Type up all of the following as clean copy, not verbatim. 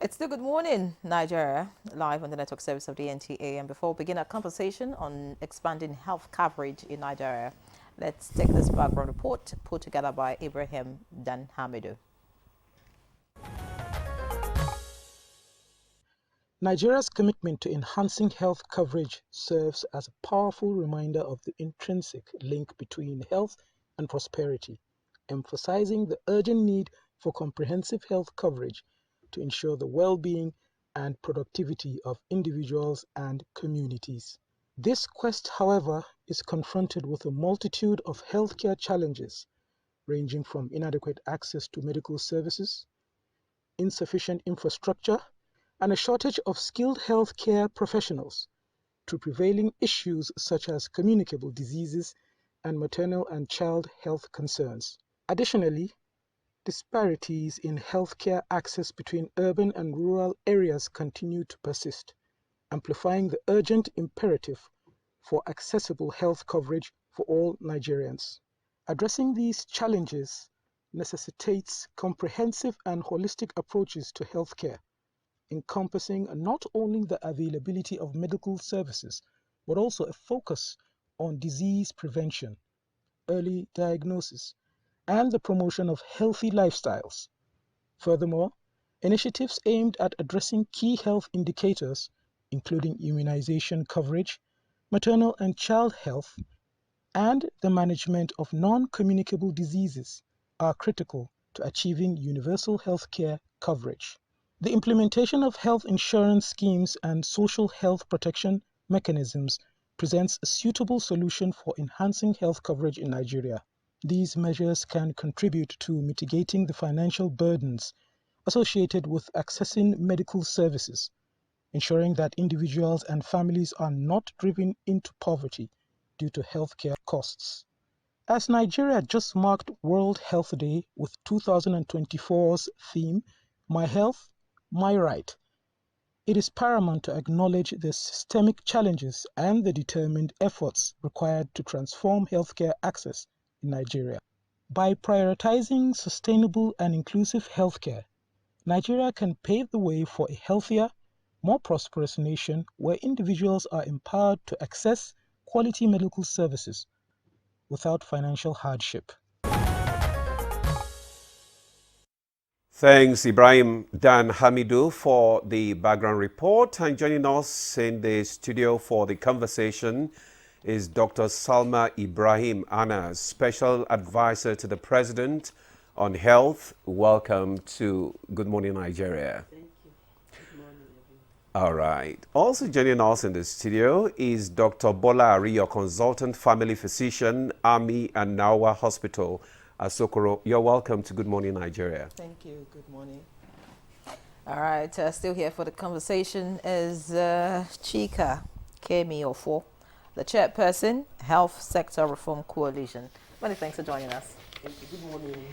It's the Good Morning Nigeria, live on the network service of the NTA. And before we begin our conversation on expanding health coverage in Nigeria, let's take this background report put together by Ibrahim Dan Hamidu. Nigeria's commitment to enhancing health coverage serves as a powerful reminder of the intrinsic link between health and prosperity, emphasizing the urgent need for comprehensive health coverage to ensure the well-being and productivity of individuals and communities. This quest, however, is confronted with a multitude of healthcare challenges, ranging from inadequate access to medical services, insufficient infrastructure, and a shortage of skilled healthcare professionals to prevailing issues such as communicable diseases and maternal and child health concerns. Additionally, disparities in healthcare access between urban and rural areas continue to persist, amplifying the urgent imperative for accessible health coverage for all Nigerians. Addressing these challenges necessitates comprehensive and holistic approaches to healthcare, encompassing not only the availability of medical services, but also a focus on disease prevention, early diagnosis, and the promotion of healthy lifestyles. Furthermore, initiatives aimed at addressing key health indicators, including immunization coverage, maternal and child health, and the management of non-communicable diseases, are critical to achieving universal healthcare coverage. The implementation of health insurance schemes and social health protection mechanisms presents a suitable solution for enhancing health coverage in Nigeria. These measures can contribute to mitigating the financial burdens associated with accessing medical services, ensuring that individuals and families are not driven into poverty due to healthcare costs. As Nigeria just marked World Health Day with 2024's theme, My Health, My Right, it is paramount to acknowledge the systemic challenges and the determined efforts required to transform healthcare access in Nigeria. By prioritizing sustainable and inclusive healthcare, Nigeria can pave the way for a healthier, more prosperous nation where individuals are empowered to access quality medical services without financial hardship. Thanks, Ibrahim Dan Hamidu, for the background report. And joining us in the studio for the conversation is Dr. Salma Ibrahim Anas, Special Advisor to the President on Health. Welcome to Good Morning Nigeria. Thank you. Good morning, everyone. All right. Also joining us in the studio is Dr. Bola Ariyo, Consultant Family Physician, Army and Nawa Hospital, Asokoro. You're welcome to Good Morning Nigeria. Thank you. Good morning. All right, still here for the conversation is Chika Kemi Ofo, the chairperson, Health Sector Reform Coalition. Many thanks for joining us. Thank you. Good morning.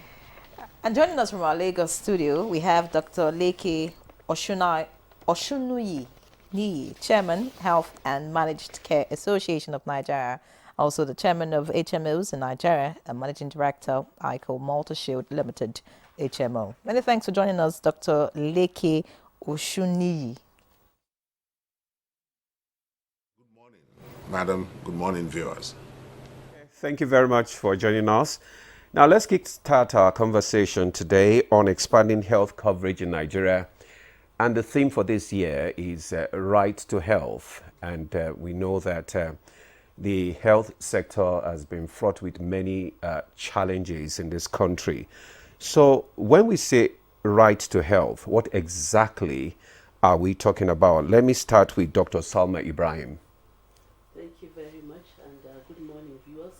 And joining us from our Lagos studio, we have Dr. Leke Oshunuyi Niyi, Chairman, Health and Managed Care Association of Nigeria, also the Chairman of HMOs in Nigeria and Managing Director, ICO Multishield Limited, HMO. Many thanks for joining us, Dr. Leke Oshuniyi. Good morning, madam. Good morning, viewers. Thank you very much for joining us. Now, let's start our conversation today on expanding health coverage in Nigeria. And the theme for this year is right to health. And we know that the health sector has been fraught with many challenges in this country. So when we say right to health, what exactly are we talking about? Let me start with Dr. Salma Ibrahim. Thank you very much, and good morning, viewers.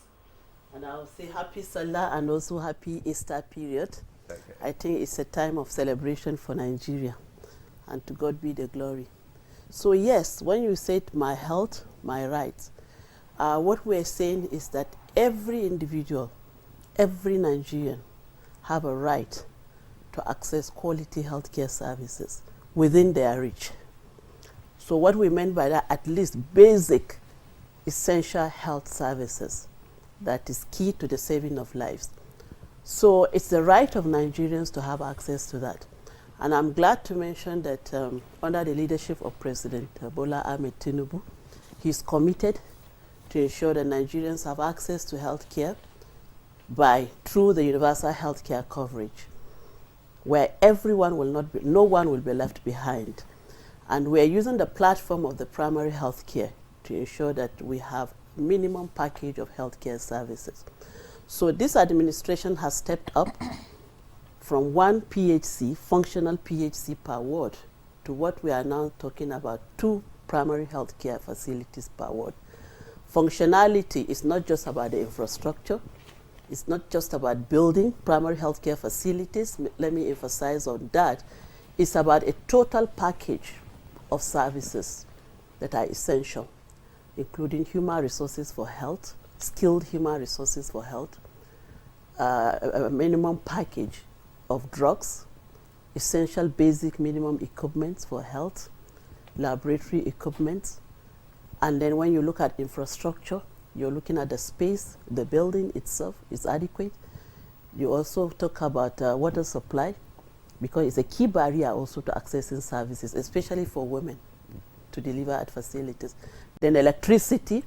And I'll say happy Salah and also happy Easter period. Okay. I think it's a time of celebration for Nigeria, and to God be the glory. So yes, when you said my health, my rights, what we're saying is that every individual, every Nigerian have a right to access quality healthcare services within their reach. So what we meant by that, at least basic, essential health services that is key to the saving of lives. So it's the right of Nigerians to have access to that. And I'm glad to mention that under the leadership of President Bola Ahmed Tinubu, he's committed to ensure that Nigerians have access to health care through the universal health care coverage, where everyone will not be, no one will be left behind. And we're using the platform of the primary health care to ensure that we have minimum package of healthcare services. So this administration has stepped up from 1 PHC, functional PHC per ward, to what we are now talking about 2 primary healthcare facilities per ward. Functionality is not just about the infrastructure. It's not just about building primary healthcare facilities. Let me emphasize on that. It's about a total package of services that are essential, including human resources for health, skilled human resources for health, a minimum package of drugs, essential basic minimum equipment for health, laboratory equipment, and then when you look at infrastructure, you're looking at the space, the building itself is adequate. You also talk about water supply, because it's a key barrier also to accessing services, especially for women to deliver at facilities. Then electricity,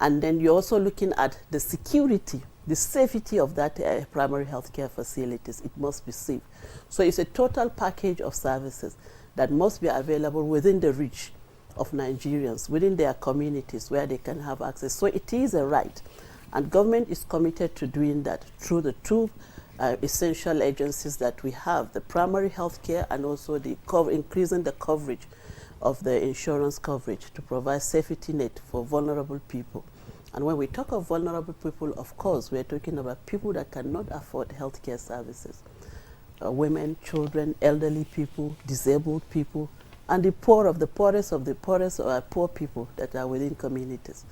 and then you're also looking at the security, the safety of that primary healthcare facilities. It must be safe. So it's a total package of services that must be available within the reach of Nigerians, within their communities where they can have access. So it is a right, and government is committed to doing that through the 2 essential agencies that we have, the primary health care and also the increasing the coverage of the insurance coverage to provide safety net for vulnerable people. And when we talk of vulnerable people, of course, we're talking about people that cannot afford healthcare services. Women, children, elderly people, disabled people, and the poor of the poorest of the poorest or poor people that are within communities.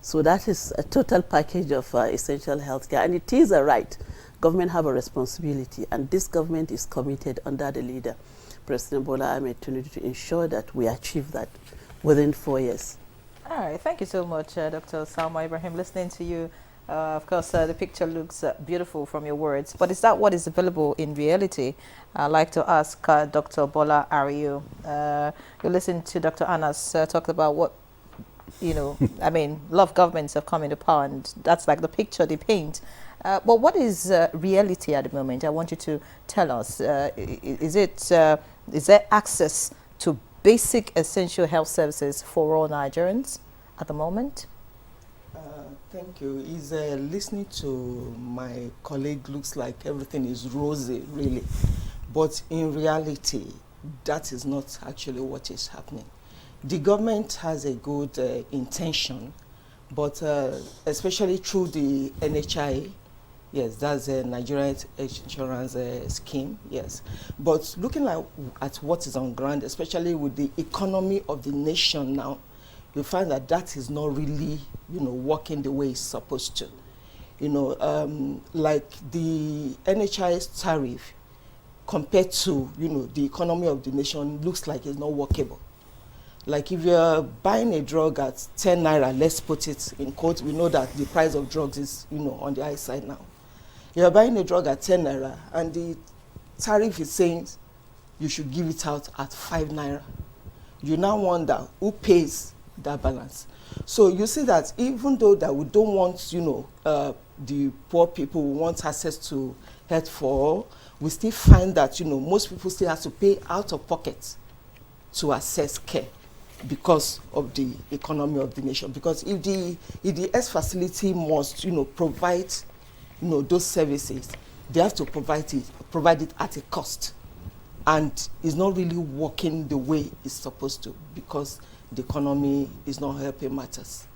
So that is a total package of essential healthcare, and it is a right. Government have a responsibility, and this government is committed under the leader, President Bola Ahmed Tinubu, to ensure that we achieve that within 4 years. All right, thank you so much, Dr. Salma Ibrahim. Listening to you, of course, the picture looks beautiful from your words, but is that what is available in reality? I'd like to ask Dr. Bola Ariyo. You listened to Dr. Anas talk about what, I mean, a lot of governments have come into power, and that's like the picture they paint. But what is reality at the moment? I want you to tell us. Is there access to basic essential health services for all Nigerians at the moment? Thank you. Listening to my colleague looks like everything is rosy, really. But in reality, that is not actually what is happening. The government has a good intention, but especially through the NHI, yes, that's a Nigerian insurance scheme, yes. But looking at what is on ground, especially with the economy of the nation now, you find that is not really, working the way it's supposed to. Like the NHI's tariff compared to, the economy of the nation looks like it's not workable. Like if you're buying a drug at 10 naira, let's put it in quotes, we know that the price of drugs is, on the high side now. You're buying a drug at 10 naira and the tariff is saying you should give it out at 5 naira. You now wonder who pays that balance. So you see that even though that we don't want, the poor people, we want access to health for all, we still find that, most people still have to pay out of pocket to access care because of the economy of the nation. Because if the S facility must, provide, those services, they have to provide it at a cost. And it's not really working the way it's supposed to because the economy is not helping matters.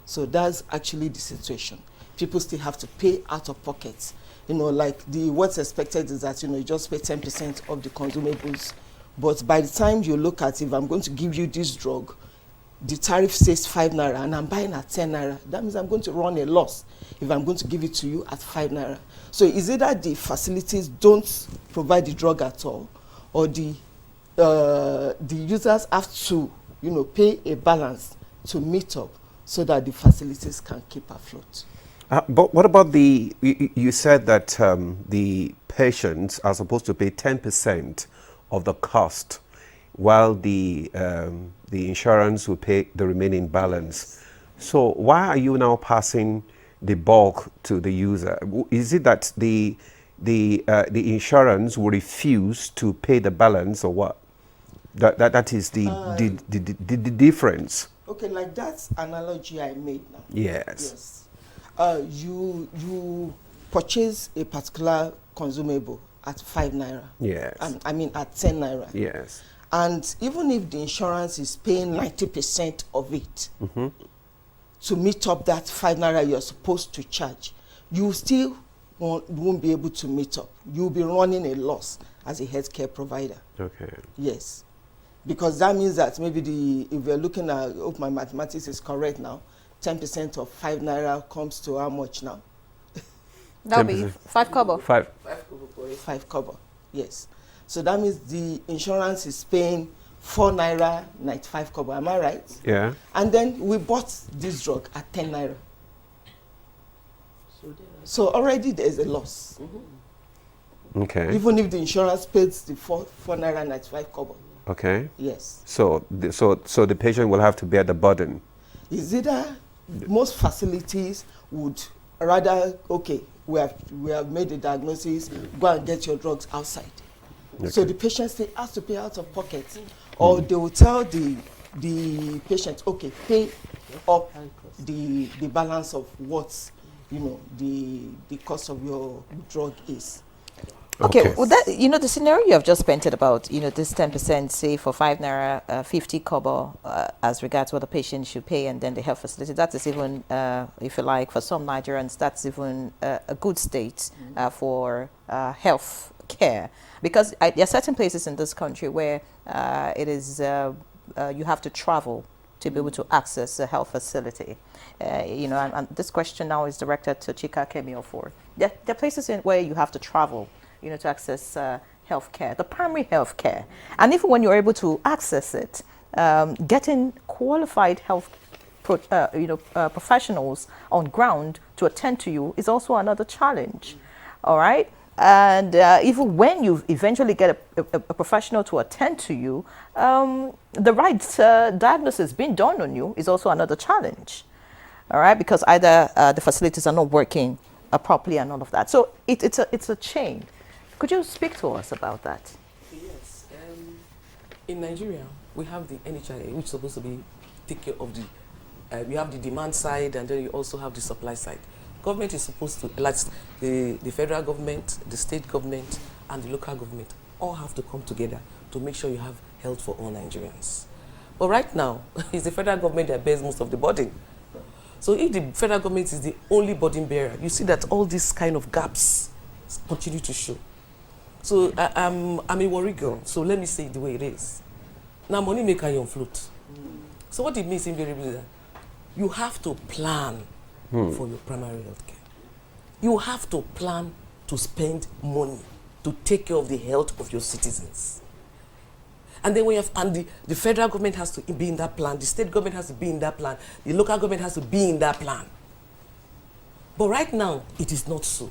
So that's actually the situation. People still have to pay out of pockets. Like what's expected is that, you just pay 10% of the consumables. But by the time you look at, if I'm going to give you this drug, the tariff says 5 naira and I'm buying at 10 naira. That means I'm going to run a loss if I'm going to give it to you at 5 naira. So is it that the facilities don't provide the drug at all, or the users have to, pay a balance to meet up so that the facilities can keep afloat? But what about you said that the patients are supposed to pay 10% of the cost, while the insurance will pay the remaining balance. So why are you now passing the bulk to the user? Is it that the insurance will refuse to pay the balance, or what? That is the difference. Okay, like that analogy I made now. Yes. Yes. You purchase a particular consumable at 5 naira. Yes. I mean at 10 naira. Yes. And even if the insurance is paying 90% of it to meet up that 5 naira you're supposed to charge, you still won't be able to meet up. You'll be running a loss as a healthcare provider. Okay. Yes. Because that means that maybe if we're looking at, if my mathematics is correct now, 10% of 5 naira comes to how much now? That'll be 5 kobo. 5. 5 kobo, yes. So that means the insurance is paying 4 naira 95 kobo, am I right? Yeah. And then we bought this drug at 10 naira. So already there's a loss. Okay. Even if the insurance pays the 4 naira 95 kobo. Okay. Yes. So the patient will have to bear the burden. Is either most facilities would rather, okay, we have made the diagnosis, go and get your drugs outside. Okay. So the patient still has to pay out of pocket, or they will tell the patient, okay, pay up the balance of what the cost of your drug is. Okay, well that, the scenario you have just painted about, this 10%, say for 5 naira, 50 kobo, as regards what the patient should pay, and then the health facility, that is even, if you like, for some Nigerians, that's even a good state for health care. Because there are certain places in this country where it is, you have to travel to be able to access a health facility. And this question now is directed to Chika Kemiofor. There are places where you have to travel to access health care, the primary health care. And even when you're able to access it, getting qualified health professionals on ground to attend to you is also another challenge. All right? And even when you eventually get a professional to attend to you, the right diagnosis being done on you is also another challenge. All right? Because either the facilities are not working properly and all of that. So it's a chain. Could you speak to us about that? Yes. In Nigeria, we have the NHIA, which is supposed to be take care of the, you have the demand side, and then you also have the supply side. Government is supposed to, like the federal government, the state government, and the local government, all have to come together to make sure you have health for all Nigerians. But right now, it's the federal government that bears most of the burden. So if the federal government is the only burden bearer, you see that all these kind of gaps continue to show. So I'm a worry girl, so let me say it the way it is. Now money maker you on float. So what it means invariably is that you have to plan for your primary health care. You have to plan to spend money to take care of the health of your citizens. And then the federal government has to be in that plan, the state government has to be in that plan, the local government has to be in that plan. But right now, it is not so.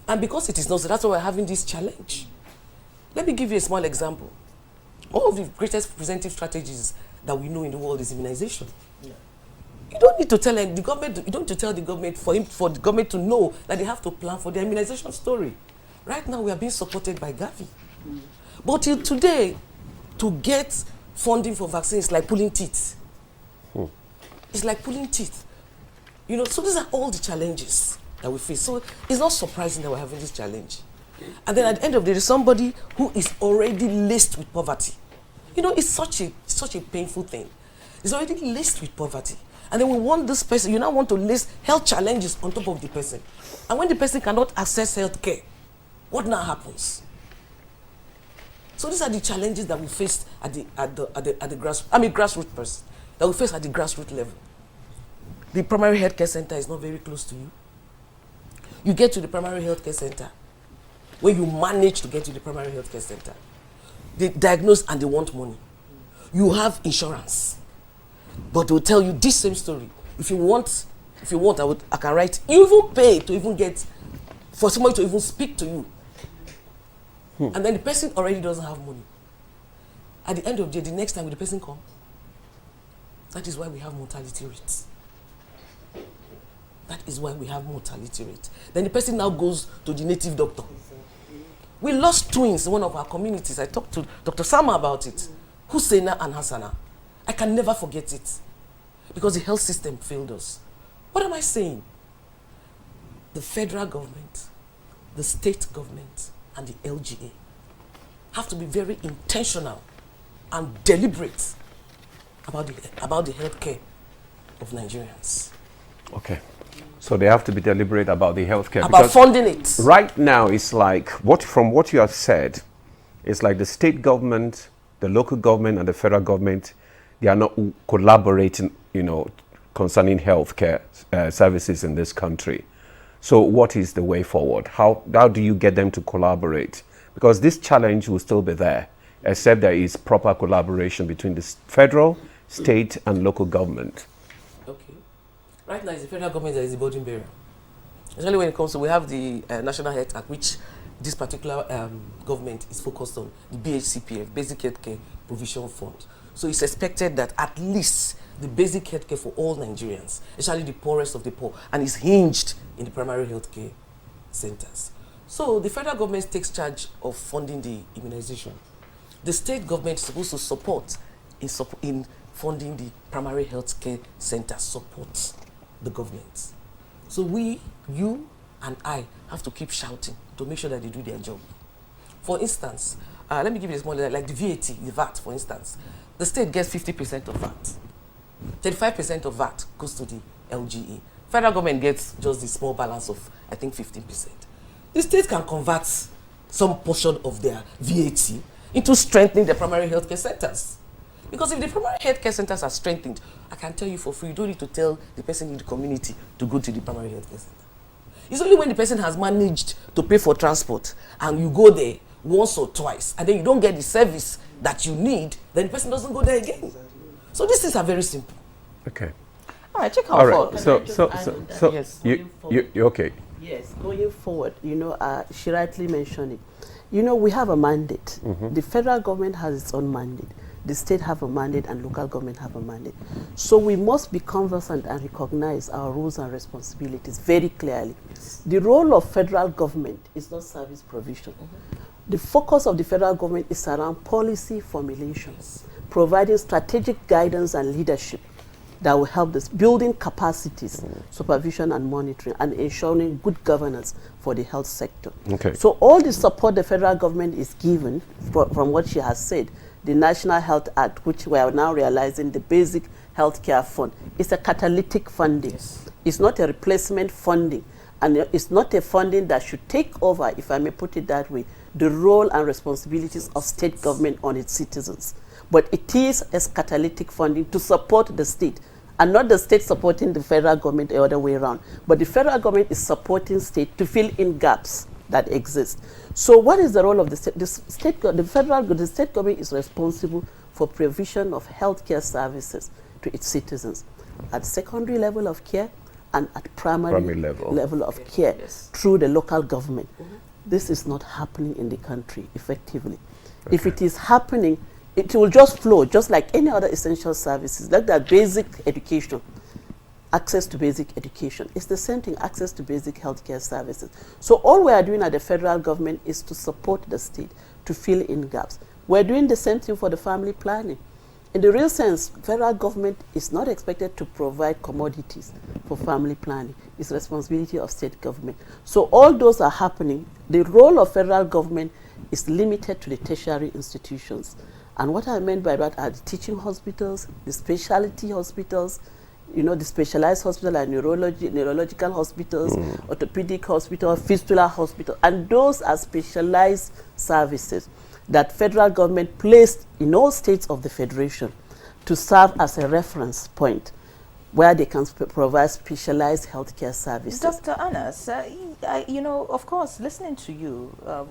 And because it is not so, that's why we're having this challenge. Let me give you a small example. One of the greatest preventive strategies that we know in the world is immunization. Yeah. You don't need to tell the government, you don't need to tell the government for the government to know that they have to plan for their immunization story. Right now, we are being supported by Gavi. But till today, to get funding for vaccines is like pulling teeth. It's like pulling teeth. So these are all the challenges that we face. So it's not surprising that we're having this challenge. And then at the end of the day, somebody who is already laced with poverty. It's such a painful thing. It's already laced with poverty. And then we want this person, you now want to list health challenges on top of the person. And when the person cannot access health care, what now happens? So these are the challenges that we face at the grassroots person, that we face at the grassroots level. The primary healthcare center is not very close to you. You get to the primary healthcare center, when you manage to get to the primary healthcare center, they diagnose and they want money. You have insurance, but they'll tell you this same story. If you want, I can write. You even pay to even get, for somebody to even speak to you. And then the person already doesn't have money. At the end of the day, the next time will the person come? That is why we have mortality rates. That is why we have mortality rate. Then the person now goes to the native doctor. We lost twins in one of our communities. I talked to Dr. Sama about it. Husseina and Hassana. I can never forget it. Because the health system failed us. What am I saying? The federal government, the state government, and the LGA have to be very intentional and deliberate about the healthcare of Nigerians. Okay. So they have to be deliberate about the healthcare. About funding it. Right now, it's like, from what you have said, it's like the state government, the local government, and the federal government, they are not collaborating, concerning healthcare services in this country. So what is the way forward? How do you get them to collaborate? Because this challenge will still be there, except there is proper collaboration between the federal, state, and local government. Okay. Right now, it's the federal government that is the burden bearer. Especially when it comes to, we have the National Health Act, which this particular government is focused on, the BHCPF, Basic Healthcare Provision Fund. So it's expected that at least the basic healthcare for all Nigerians, especially the poorest of the poor, and is hinged in the primary healthcare centers. So the federal government takes charge of funding the immunization. The state government is supposed to support in funding the primary healthcare centers, support the government. So we, you, and I have to keep shouting to make sure that they do their job. For instance, let me give you a small, like the VAT, for instance. The state gets 50% of VAT. 35% of VAT goes to the LGA. Federal government gets just the small balance of, I think, 15%. The state can convert some portion of their VAT into strengthening the primary healthcare centers. Because if the primary healthcare centers are strengthened, I can tell you for free, you don't need to tell the person in the community to go to the primary healthcare center. It's only when the person has managed to pay for transport and you go there once or twice and then you don't get the service that you need, then the person doesn't go there again. So these things are very simple. Okay. All right, check All out right. forward. So Yes, you okay? Yes, going forward, she rightly mentioned it. We have a mandate. The federal government has its own mandate. The state have a mandate and local government have a mandate. So we must be conversant and recognize our roles and responsibilities very clearly. The role of federal government is not service provision. The focus of the federal government is around policy formulations, providing strategic guidance and leadership that will help this, building capacities, supervision and monitoring, and ensuring good governance for the health sector. Okay. So all the support the federal government is given, from what she has said, the National Health Act, which we are now realizing the Basic Healthcare Fund, is a catalytic funding. Yes. It's not a replacement funding, and it's not a funding that should take over, if I may put it that way, the role and responsibilities of state government on its citizens. But it is a catalytic funding to support the state, and not the state supporting the federal government the other way around. But the federal government is supporting state to fill in gaps that exist. So what is the role of the state? The state government is responsible for provision of healthcare services to its citizens at secondary level of care and at primary level of care through the local government. This is not happening in the country effectively. Okay. If it is happening, it will just flow, just like any other essential services, like that basic education, access to basic education. It's the same thing, access to basic healthcare services. So all we are doing at the federal government is to support the state to fill in gaps. We're doing the same thing for the family planning. In the real sense, federal government is not expected to provide commodities for family planning. It's the responsibility of state government. So all those are happening. The role of federal government is limited to the tertiary institutions. And what I meant by that are the teaching hospitals, the specialty hospitals, the specialized hospital like neurological hospitals, orthopedic hospital, fistula hospital, and those are specialized services that federal government placed in all states of the federation to serve as a reference point where they can provide specialized healthcare services. Dr. Anas, of course, listening to you,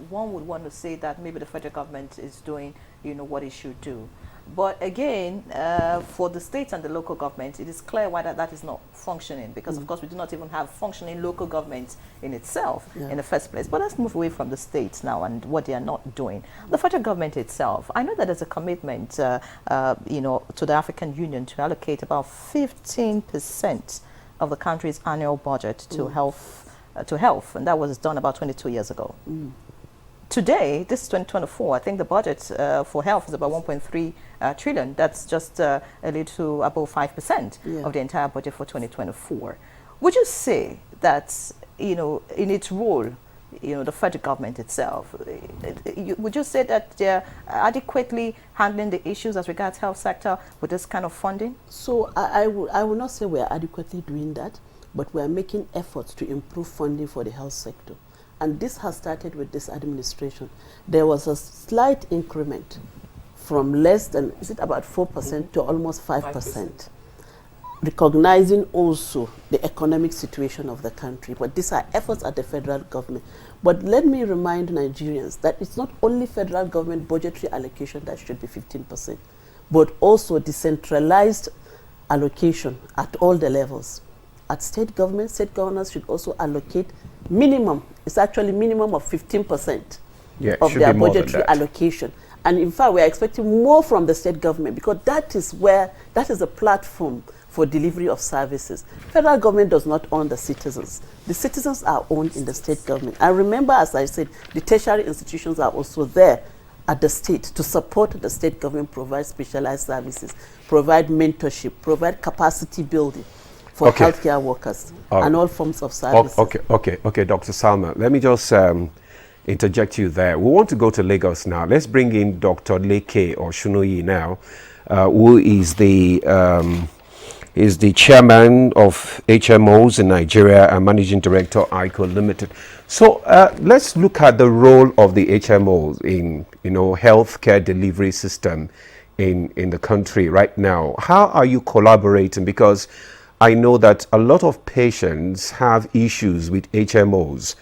one would want to say that maybe the federal government is doing, what it should do. But again, for the states and the local government, it is clear why that is not functioning, because of course we do not even have functioning local governments in itself in the first place. But let's move away from the states now and what they are not doing. The federal government itself, I know that there's a commitment, to the African Union to allocate about 15% of the country's annual budget to health, and that was done about 22 years ago. Today, this is 2024, I think the budget for health is about 1.3 trillion. That's just a little above 5% of the entire budget for 2024. Would you say that, in its role, the federal government itself, would you say that they're adequately handling the issues as regards health sector with this kind of funding? So I will not say we're adequately doing that, but we're making efforts to improve funding for the health sector. And this has started with this administration. There was a slight increment from less than, is it about 4% to almost 5%, recognizing also the economic situation of the country. But these are efforts at the federal government. But let me remind Nigerians that it's not only federal government budgetary allocation that should be 15%, but also decentralized allocation at all the levels. At state government, state governors should also allocate minimum, it's actually minimum of 15% of their budgetary allocation. And in fact, we are expecting more from the state government, because that is a platform for delivery of services. Federal government does not own the citizens. The citizens are owned in the state government. And remember, as I said, the tertiary institutions are also there at the state to support the state government, provide specialized services, provide mentorship, provide capacity building for healthcare workers and all forms of services. Okay, Dr. Salma, let me just interject you there. We want to go to Lagos now. Let's bring in Dr. Leke or Shunoyi now, who is the chairman of HMOs in Nigeria and managing director ICO Limited. So let's look at the role of the HMOs in healthcare delivery system in the country right now. How are you collaborating? Because I know that a lot of patients have issues with HMOs.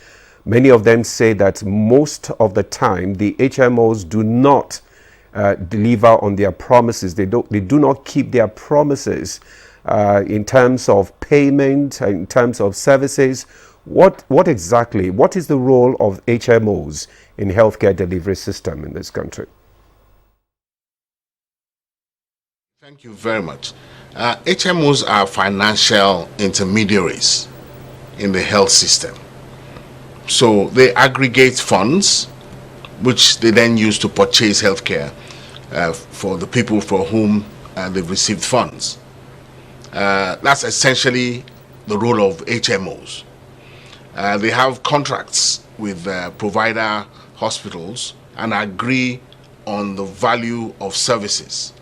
Many of them say that most of the time the HMOs do not deliver on their promises. They do not keep their promises in terms of payment, in terms of services. What is the role of HMOs in healthcare delivery system in this country? Thank you very much. HMOs are financial intermediaries in the health system. So they aggregate funds, which they then use to purchase healthcare for the people for whom they've received funds. That's essentially the role of HMOs. They have contracts with provider hospitals and agree on the value of services.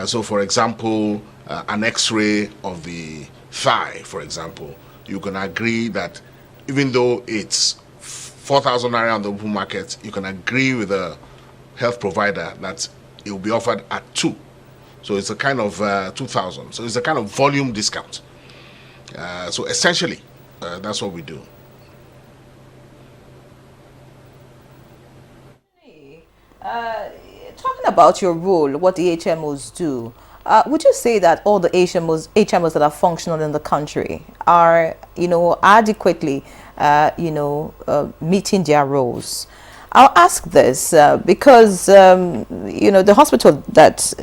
So, for example, an X-ray of the thigh, for example, you can agree that even though it's 4,000 naira on the open market, you can agree with a health provider that it will be offered at 2. So it's a kind of 2,000. So it's a kind of volume discount. So essentially, that's what we do. Talking about your role, what the HMOs do, would you say that all the HMOs that are functional in the country are, adequately, meeting their roles? I'll ask this because, the hospital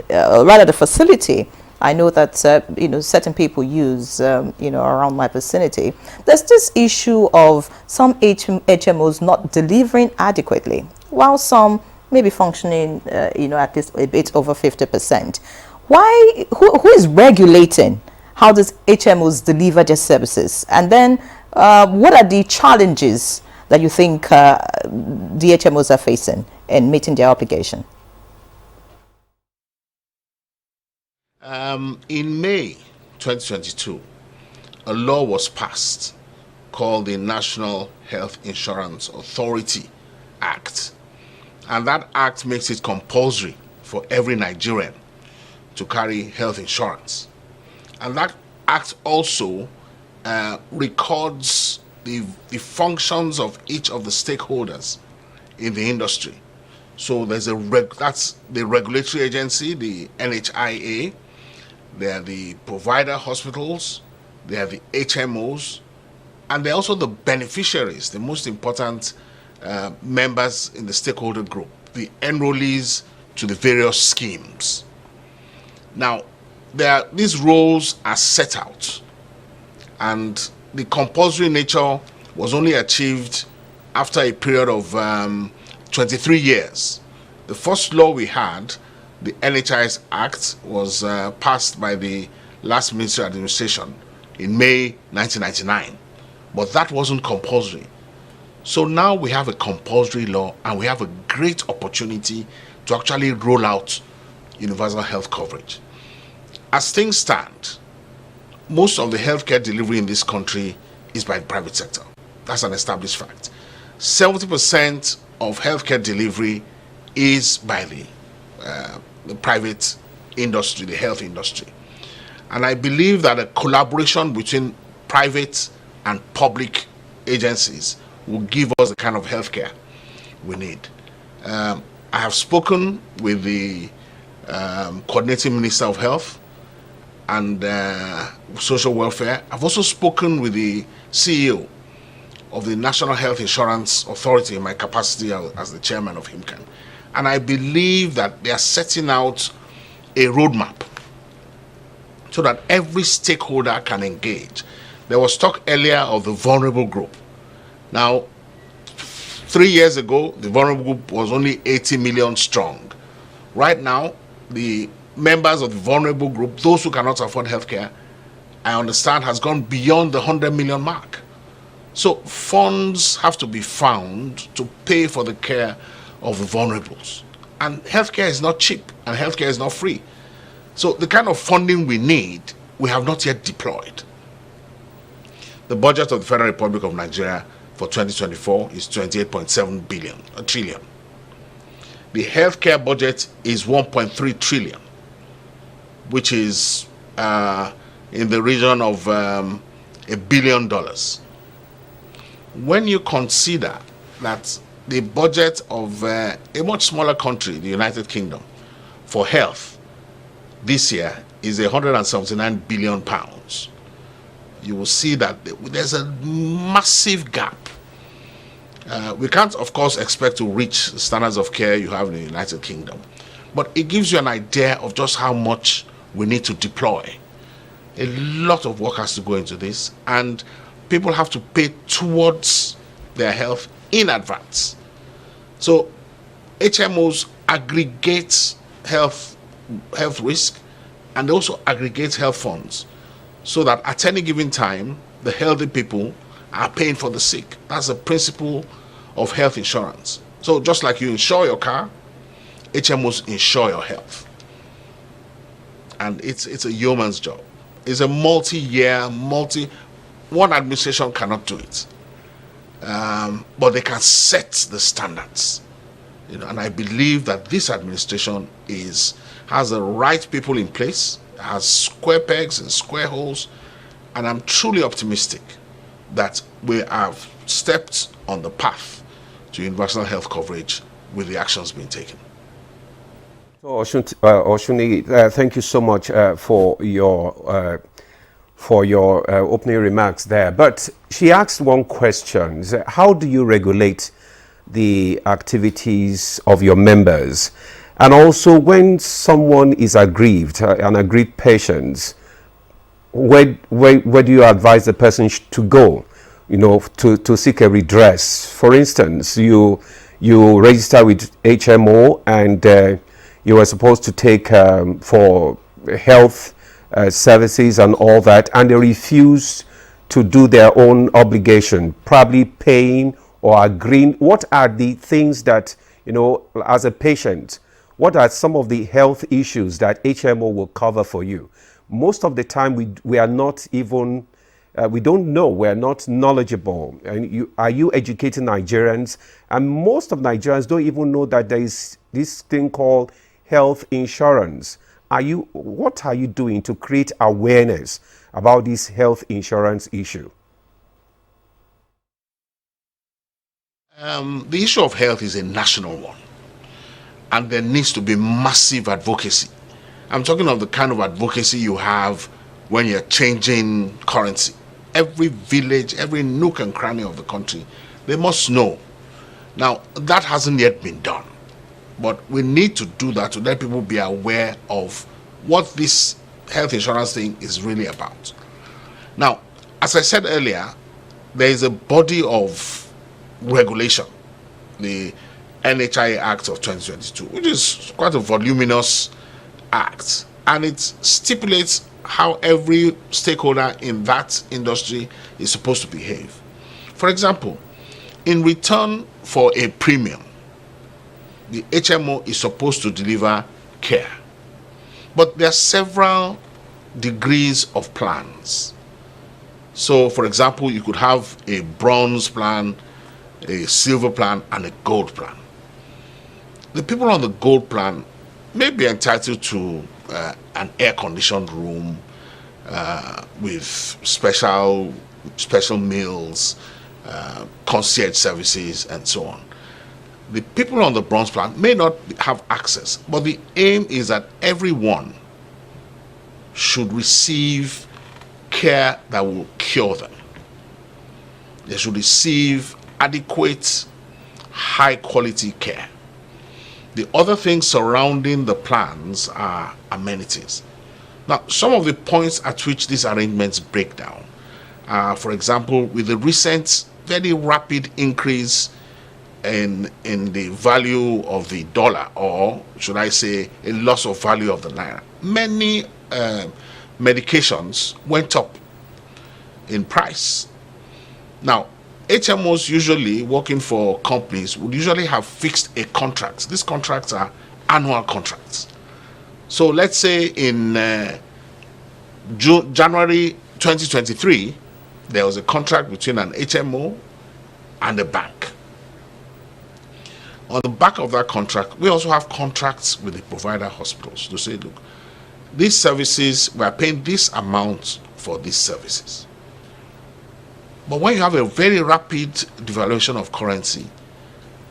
rather the facility, I know that, certain people use, around my vicinity. There's this issue of some HMOs not delivering adequately, while some may be functioning, at least a bit over 50%. Why? Who is regulating how does HMOs deliver their services? And then, what are the challenges that you think the HMOs are facing in meeting their obligation? In May 2022, a law was passed called the National Health Insurance Authority Act. And that act makes it compulsory for every Nigerian to carry health insurance. And that act also records the functions of each of the stakeholders in the industry. So there's that's the regulatory agency, the NHIA. There are the provider hospitals, there are the HMOs, and they're also the beneficiaries, the most important members in the stakeholder group, the enrollees to the various schemes. Now, these roles are set out, and the compulsory nature was only achieved after a period of 23 years. The first law we had, the NHIS Act, was passed by the last ministry administration in May 1999, but that wasn't compulsory. So now we have a compulsory law, and we have a great opportunity to actually roll out universal health coverage. As things stand, most of the healthcare delivery in this country is by the private sector. That's an established fact. 70% of healthcare delivery is by the private industry, the health industry. And I believe that a collaboration between private and public agencies will give us the kind of healthcare we need. I have spoken with the coordinating minister of health and social welfare. I've also spoken with the CEO of the National Health Insurance Authority in my capacity as the chairman of HIMCAN. And I believe that they are setting out a roadmap so that every stakeholder can engage. There was talk earlier of the vulnerable group. Now, 3 years ago, the vulnerable group was only 80 million strong. Right now, the members of the vulnerable group, those who cannot afford healthcare, I understand has gone beyond the 100 million mark. So funds have to be found to pay for the care of the vulnerables. And healthcare is not cheap, and healthcare is not free. So the kind of funding we need, we have not yet deployed. The budget of the Federal Republic of Nigeria for 2024 is 28.7 trillion. The healthcare budget is 1.3 trillion, which is in the region of $1 billion. When you consider that the budget of a much smaller country, the United Kingdom, for health this year is 179 billion pounds, you will see that there's a massive gap. We can't, of course, expect to reach the standards of care you have in the United Kingdom, but it gives you an idea of just how much we need to deploy. A lot of work has to go into this, and people have to pay towards their health in advance. So HMOs aggregate health risk, and they also aggregate health funds, so that at any given time, the healthy people are paying for the sick. That's the principle of health insurance. So just like you insure your car, HMOs insure your health. And it's a yeoman's job. It's a multi-year, one administration cannot do it. But they can set the standards. And I believe that this administration has the right people in place, has square pegs and square holes, and I'm truly optimistic that we have stepped on the path to universal health coverage with the actions being taken. So Oshuni, thank you so much for your opening remarks there. But she asked one question: how do you regulate the activities of your members? And also, when someone is aggrieved, an aggrieved patient, where do you advise the person to go, to seek a redress? For instance, you register with HMO, and you were supposed to take for health services and all that, and they refuse to do their own obligation, probably paying or agreeing. What are the things that, as a patient, what are some of the health issues that HMO will cover for you? Most of the time, we are not even, we don't know, we're not knowledgeable. And are you educating Nigerians? And most of Nigerians don't even know that there is this thing called health insurance. What are you doing to create awareness about this health insurance issue? The issue of health is a national one. and there needs to be massive advocacy. I'm talking of the kind of advocacy you have when you're changing currency. Every village, every nook and cranny of the country, they must know. Now, that hasn't yet been done, but we need to do that to let people be aware of what this health insurance thing is really about. Now, as I said earlier, there is a body of regulation, the NHIA Act of 2022, which is quite a voluminous act, and it stipulates how every stakeholder in that industry is supposed to behave. For example, in return for a premium, the HMO is supposed to deliver care. But there are several degrees of plans. So, for example, you could have a bronze plan, a silver plan, and a gold plan. The people on the gold plan may be entitled to an air-conditioned room with special meals, concierge services, and so on. The people on the bronze plan may not have access, but the aim is that everyone should receive care that will cure them. They should receive adequate, high-quality care. The other things surrounding the plans are amenities. Now, some of the points at which these arrangements break down are, for example, with the recent very rapid increase in the value of the dollar, or should I say a loss of value of the naira, many medications went up in price. Now, HMOs usually working for companies would usually have fixed a contract. These contracts are annual contracts. So let's say in January 2023, there was a contract between an HMO and a bank. On the back of that contract, we also have contracts with the provider hospitals to say, look, these services, we are paying this amount for these services. But when you have a very rapid devaluation of currency,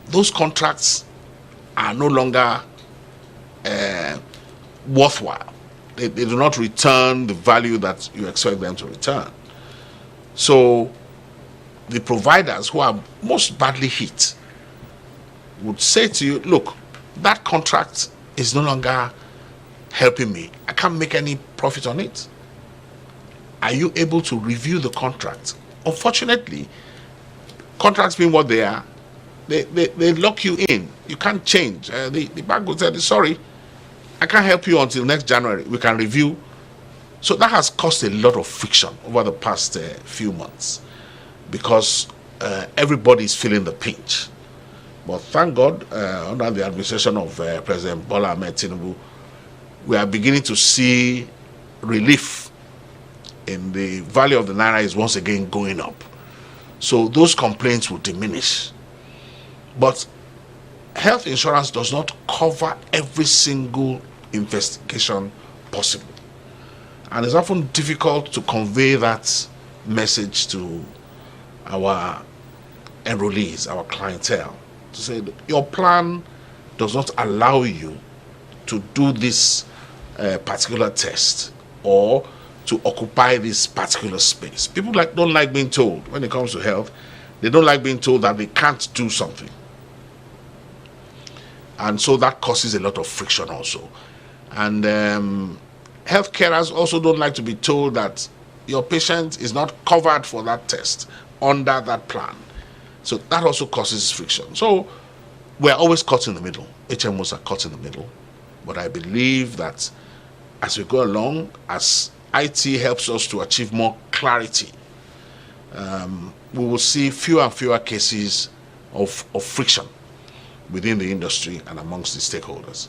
those contracts are no longer worthwhile. They do not return the value that you expect them to return. So the providers who are most badly hit would say to you, look, that contract is no longer helping me. I can't make any profit on it. Are you able to review the contract? Unfortunately, contracts being what they are, they lock you in. You can't change. The bank will say, sorry, I can't help you until next January. We can review. So that has caused a lot of friction over the past few months because everybody is feeling the pinch. But thank God, under the administration of President Bola Ahmed Tinubu, we are beginning to see relief in the value of the naira is once again going up. So those complaints will diminish. But health insurance does not cover every single investigation possible. And it's often difficult to convey that message to our enrollees, our clientele, to say, your plan does not allow you to do this particular test or to occupy this particular space. People don't like being told, when it comes to health, they don't like being told that they can't do something. And so that causes a lot of friction also. And health carers also don't like to be told that your patient is not covered for that test under that plan. So that also causes friction. So we're always caught in the middle. HMOs are caught in the middle. But I believe that as we go along, as IT helps us to achieve more clarity, we will see fewer and fewer cases of friction within the industry and amongst the stakeholders.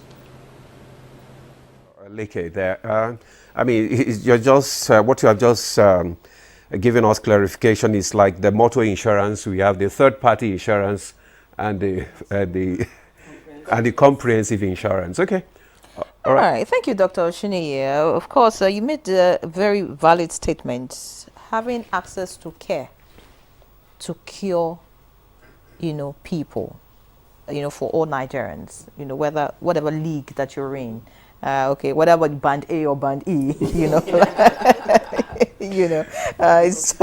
Leke, there. I mean, you're just what you have just given us clarification is like the motor insurance. We have the third-party insurance and the comprehensive insurance. Okay. All right. Thank you, Dr. Oshiniye. Of course, you made a very valid statement. Having access to care to cure, people for all Nigerians, whatever league that you're in, okay, whatever band A or band E, it's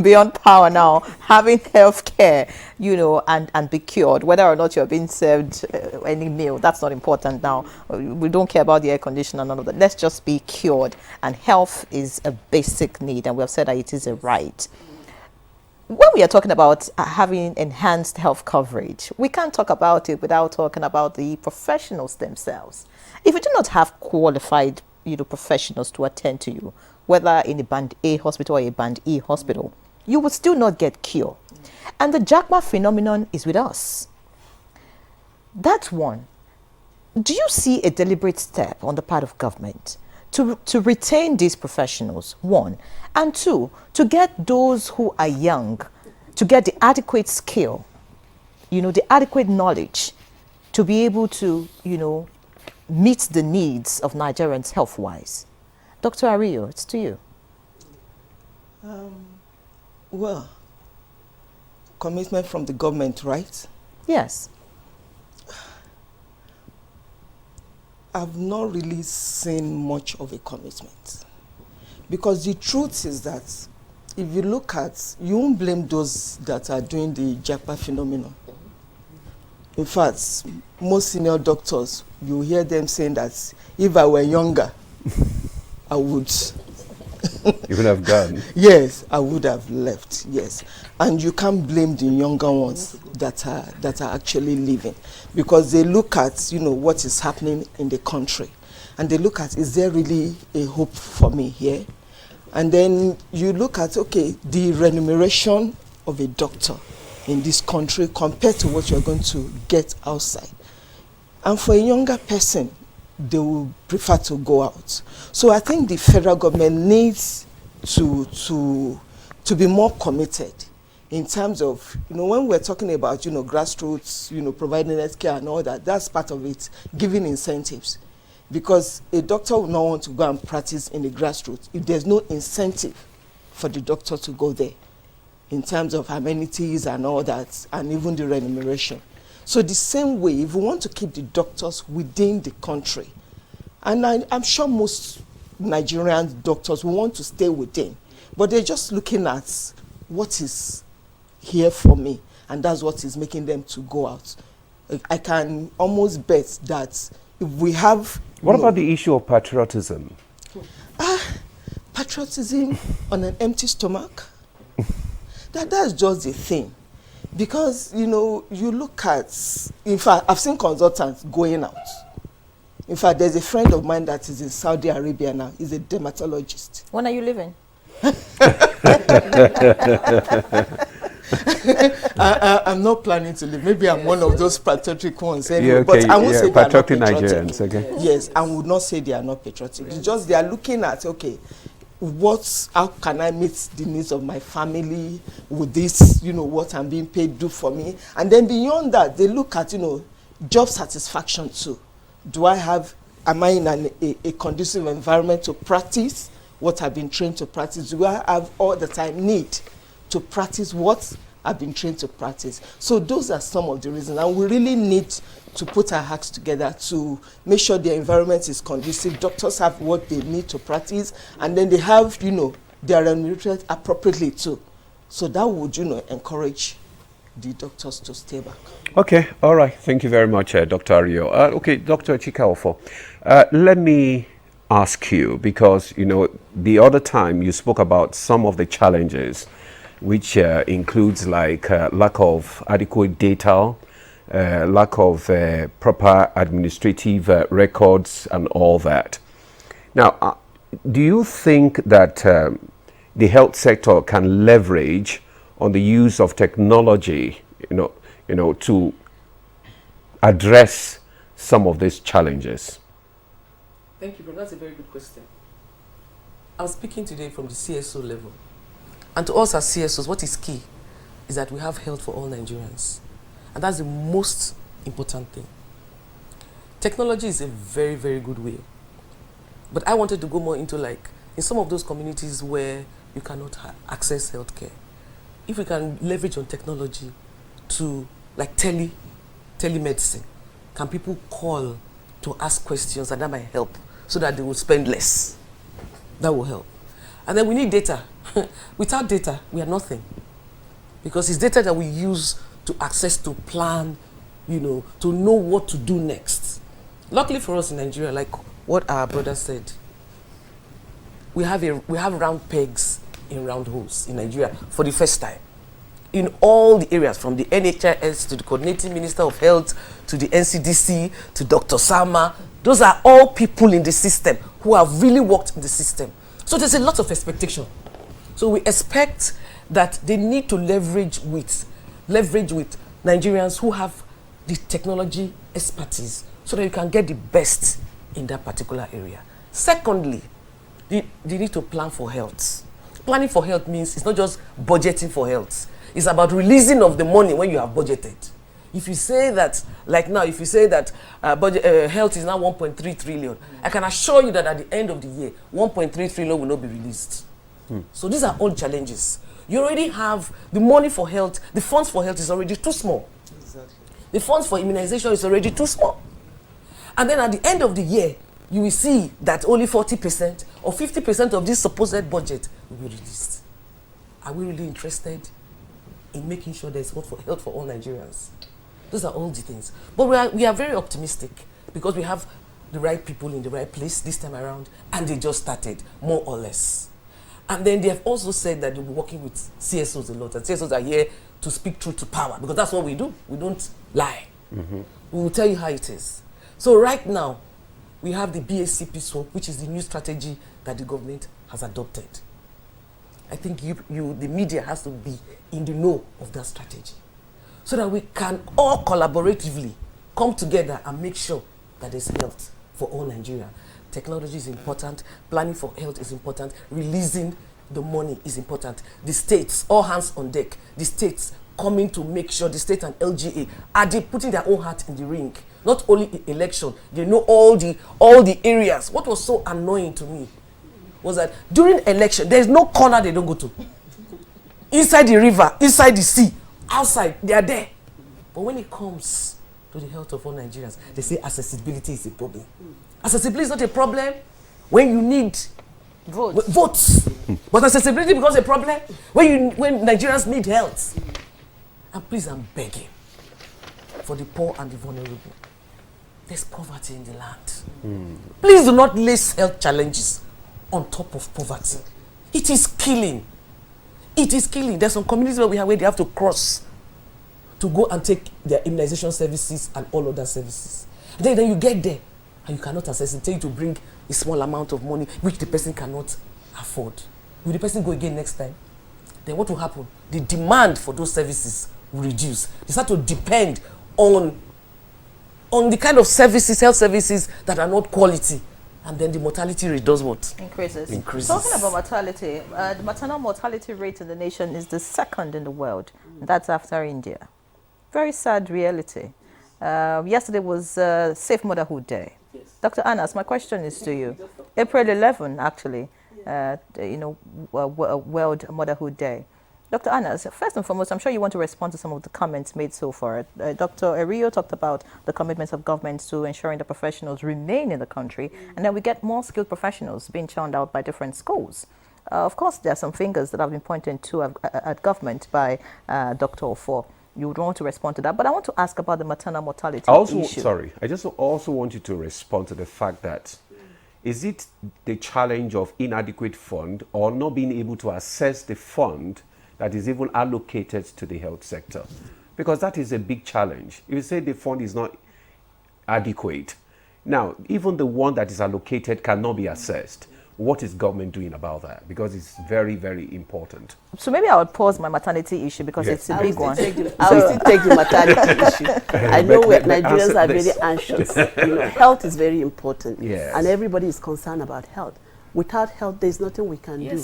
beyond power now. Having health care, and be cured, whether or not you're being served any meal, that's not important now. We don't care about the air conditioner, none of that. Let's just be cured. And health is a basic need, and we have said that it is a right. When we are talking about having enhanced health coverage, we can't talk about it without talking about the professionals themselves. If you do not have qualified, professionals to attend to you, whether in a band A hospital or a band E hospital, you will still not get cure. And the JACMA phenomenon is with us. That's one. Do you see a deliberate step on the part of government to retain these professionals, one, and two, to get those who are young, to get the adequate skill, the adequate knowledge to be able to, meet the needs of Nigerians health-wise? Dr. Ario, it's to you. Well, commitment from the government, right? Yes. I've not really seen much of a commitment, because the truth is that if you look at, you won't blame those that are doing the JACMA phenomenon. In fact, most senior doctors, you hear them saying that if I were younger, I would. You would have gone. Yes, I would have left. Yes, and you can't blame the younger ones that are actually living, because they look at what is happening in the country, and they look at, is there really a hope for me here? And then you look at, okay, the remuneration of a doctor in this country compared to what you're going to get outside, and for a younger person, they will prefer to go out. So I think the federal government needs to be more committed in terms of, when we're talking about, grassroots, providing health care and all that, that's part of it, giving incentives. Because a doctor will not want to go and practice in the grassroots if there's no incentive for the doctor to go there in terms of amenities and all that, and even the remuneration. So the same way, if we want to keep the doctors within the country, and I'm sure most Nigerian doctors will want to stay within, but they're just looking at what is here for me, and that's what is making them to go out. I can almost bet that if we have... What about the issue of patriotism? Patriotism on an empty stomach? That's just the thing. Because, you look at, in fact, I've seen consultants going out. In fact, there's a friend of mine that is in Saudi Arabia now. He's a dermatologist. When are you leaving? I'm not planning to leave. Maybe I'm one of those patriotic ones. Anyway, yeah, okay. But I won't say they are not patriotic patriotic. Nigerians, okay. Yes, I would not say they are not patriotic. It's just they are looking at, okay, how can I meet the needs of my family with this, what I'm being paid do for me? And then beyond that, they look at, job satisfaction too. Am I in a conducive environment to practice what I've been trained to practice? Do I have all the time need to practice what I've been trained to practice? So those are some of the reasons. And we really need to put our hearts together to make sure the environment is conducive. Doctors have what they need to practice, and then they have, they are remunerated appropriately too. So that would, encourage the doctors to stay back. Okay, all right. Thank you very much, Dr. Ario. Okay, Dr. Chikaofo, let me ask you, because, the other time you spoke about some of the challenges, which includes like lack of adequate data, lack of proper administrative records and all that. Now, do you think that the health sector can leverage on the use of technology, to address some of these challenges? Thank you, bro. That's a very good question. I was speaking today from the CSO level. And to us as CSOs, what is key is that we have health for all Nigerians. And that's the most important thing. Technology is a very, very good way. But I wanted to go more into in some of those communities where you cannot access healthcare, if we can leverage on technology to tele telemedicine? Can people call to ask questions, and that might help so that they will spend less? That will help. And then we need data. Without data, we are nothing. Because it's data that we use to access, to plan, to know what to do next. Luckily for us in Nigeria, like what our brother said, we have round pegs in round holes in Nigeria for the first time. In all the areas, from the NHIS to the Coordinating Minister of Health to the NCDC to Dr. Sama, those are all people in the system who have really worked in the system. So there's a lot of expectation. So we expect that they need to leverage with Nigerians who have the technology expertise so that you can get the best in that particular area. Secondly, they need to plan for health. Planning for health means it's not just budgeting for health. It's about releasing of the money when you have budgeted. If you say that, like now, if you say that health is now 1.3 trillion, I can assure you that at the end of the year, 1.3 trillion will not be released. So these are all challenges. You already have the money for health, the funds for health is already too small. Exactly. The funds for immunization is already too small. And then at the end of the year, you will see that only 40% or 50% of this supposed budget will be released. Are we really interested in making sure there's health for all Nigerians? Those are all the things. But we are very optimistic because we have the right people in the right place this time around, and they just started, more or less. And then they have also said that they'll be working with CSOs a lot, and CSOs are here to speak truth to power, because that's what we do. We don't lie. We will tell you how it is. So right now, we have the BACP swap, which is the new strategy that the government has adopted. I think the media has to be in the know of that strategy, so that we can all collaboratively come together and make sure that there's health for all Nigeria. Technology is important, planning for health is important, releasing the money is important. The states, all hands on deck, the states coming to make sure, the state and LGA, are they putting their own heart in the ring? Not only in election, they know all the areas. What was so annoying to me was that during election, there's no corner they don't go to. Inside the river, inside the sea, outside, they are there. But when it comes to the health of all Nigerians, they say accessibility is a problem. Accessibility is not a problem when you need votes. But accessibility becomes a problem when Nigerians need health. And please, I'm begging for the poor and the vulnerable. There's poverty in the land. Please do not lace health challenges on top of poverty. It is killing. It is killing. There's some communities where they have to cross to go and take their immunization services and all other services. Then you get there and you cannot access it. Tell you to bring a small amount of money which the person cannot afford. Will the person go again next time? Then what will happen? The demand for those services will reduce. They start to depend on the kind of services, health services that are not quality. And then the mortality rate does what? Increases. Talking about mortality, the maternal mortality rate in the nation is the second in the world. That's after India. Very sad reality. Yesterday was Safe Motherhood Day. Yes. Dr. Anas, my question is to you. April 11, actually, World Motherhood Day. Dr. Anas, first and foremost, I'm sure you want to respond to some of the comments made so far. Dr. Erio talked about the commitments of governments to ensuring that professionals remain in the country, and then we get more skilled professionals being churned out by different schools. Of course, there are some fingers that have been pointed to at government by Dr. Ofor. You would want to respond to that, but I want to ask about the maternal mortality issue. Sorry, I just also want you to respond to the fact that is it the challenge of inadequate fund or not being able to assess the fund that is even allocated to the health sector? Because that is a big challenge. If you say the fund is not adequate, now even the one that is allocated cannot be assessed. What is government doing about that? Because it's very, very important. So maybe I would pause my maternity issue because it's a big one. I will still take the maternity issue. I know Nigerians are very anxious. Health is very important. Yes. And everybody is concerned about health. Without health, there's nothing we can do.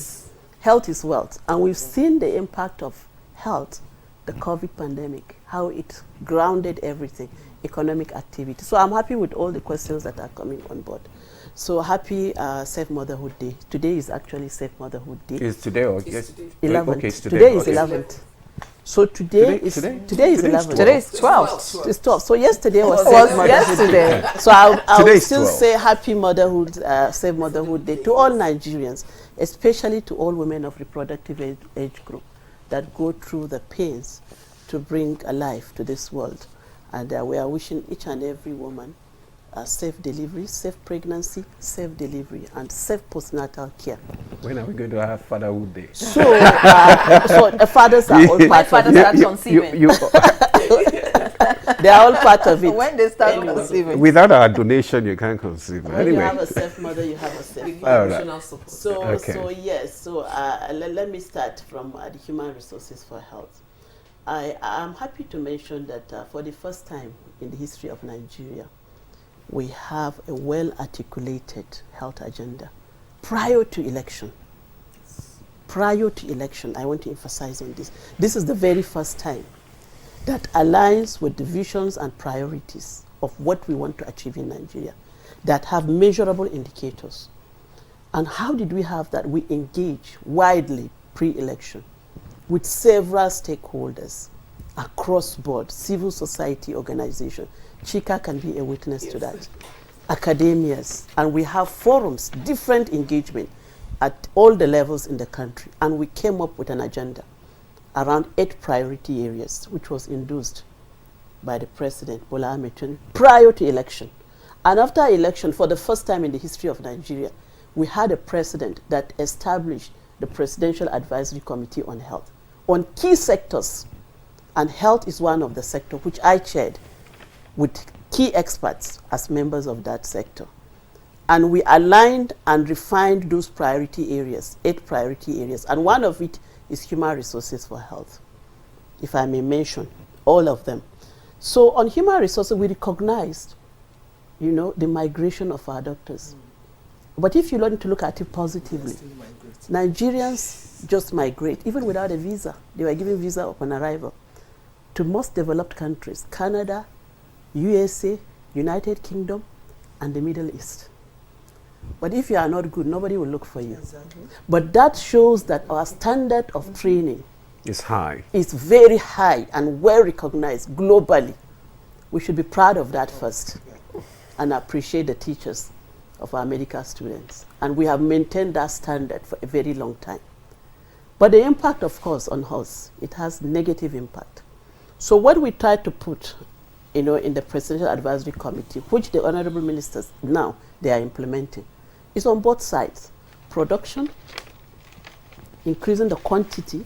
Health is wealth. And we've seen the impact of health, the COVID pandemic, how it grounded everything, economic activity. So I'm happy with all the questions that are coming on board. So happy Safe Motherhood Day. Today is actually Safe Motherhood Day. Is today or yes? 11th. Okay, today is 11th. So today is today? today is Today is 11. Today is 12. It's 12. So yesterday was Was Safe Motherhood yesterday. Day. So I'll Today is still 12. say Happy Motherhood, Safe Motherhood Day to all Nigerians, especially to all women of reproductive age group that go through the pains to bring a life to this world. And we are wishing each and every woman safe delivery, safe pregnancy, safe delivery, and safe postnatal care. When are we going to have Fatherhood Day? So, fathers are all My part of father it. starts conceiving. They are all part of it. When they start conceiving. Without our donation, you can't conceive. When you have Anyway, a safe mother, you have a safe All father. right. Emotional support. So, Okay. so yes. So let me start from the human resources for health. I am happy to mention that for the first time in the history of Nigeria, we have a well-articulated health agenda prior to election. Prior to election, I want to emphasize on this. This is the very first time that aligns with the visions and priorities of what we want to achieve in Nigeria, that have measurable indicators. And how did we have that? We engage widely pre-election with several stakeholders across board, civil society organizations. Chika can be a witness to that. Academias, and we have forums, different engagement at all the levels in the country. And we came up with an agenda around 8 priority areas, which was endorsed by the President, Bola Ahmed Tinubu, prior to election. And after election, for the first time in the history of Nigeria, we had a president that established the Presidential Advisory Committee on Health on key sectors. And health is one of the sectors which I chaired with key experts as members of that sector. And we aligned and refined those priority areas, 8 priority areas. And one of it is human resources for health, if I may mention all of them. So on human resources, we recognized, the migration of our doctors. But if you learn to look at it positively, Nigerians just migrate, even without a visa. They were given visa upon arrival to most developed countries, Canada, USA, United Kingdom, and the Middle East. But if you are not good, nobody will look for you. Exactly. But that shows that our standard of training it's high. is very high and well recognized globally. We should be proud of that first and appreciate the teachers of our medical students. And we have maintained that standard for a very long time. But the impact, of course, on us, it has negative impact. So what we try to put, in the Presidential Advisory Committee, which the honorable ministers now, they are implementing, is on both sides. Production, increasing the quantity,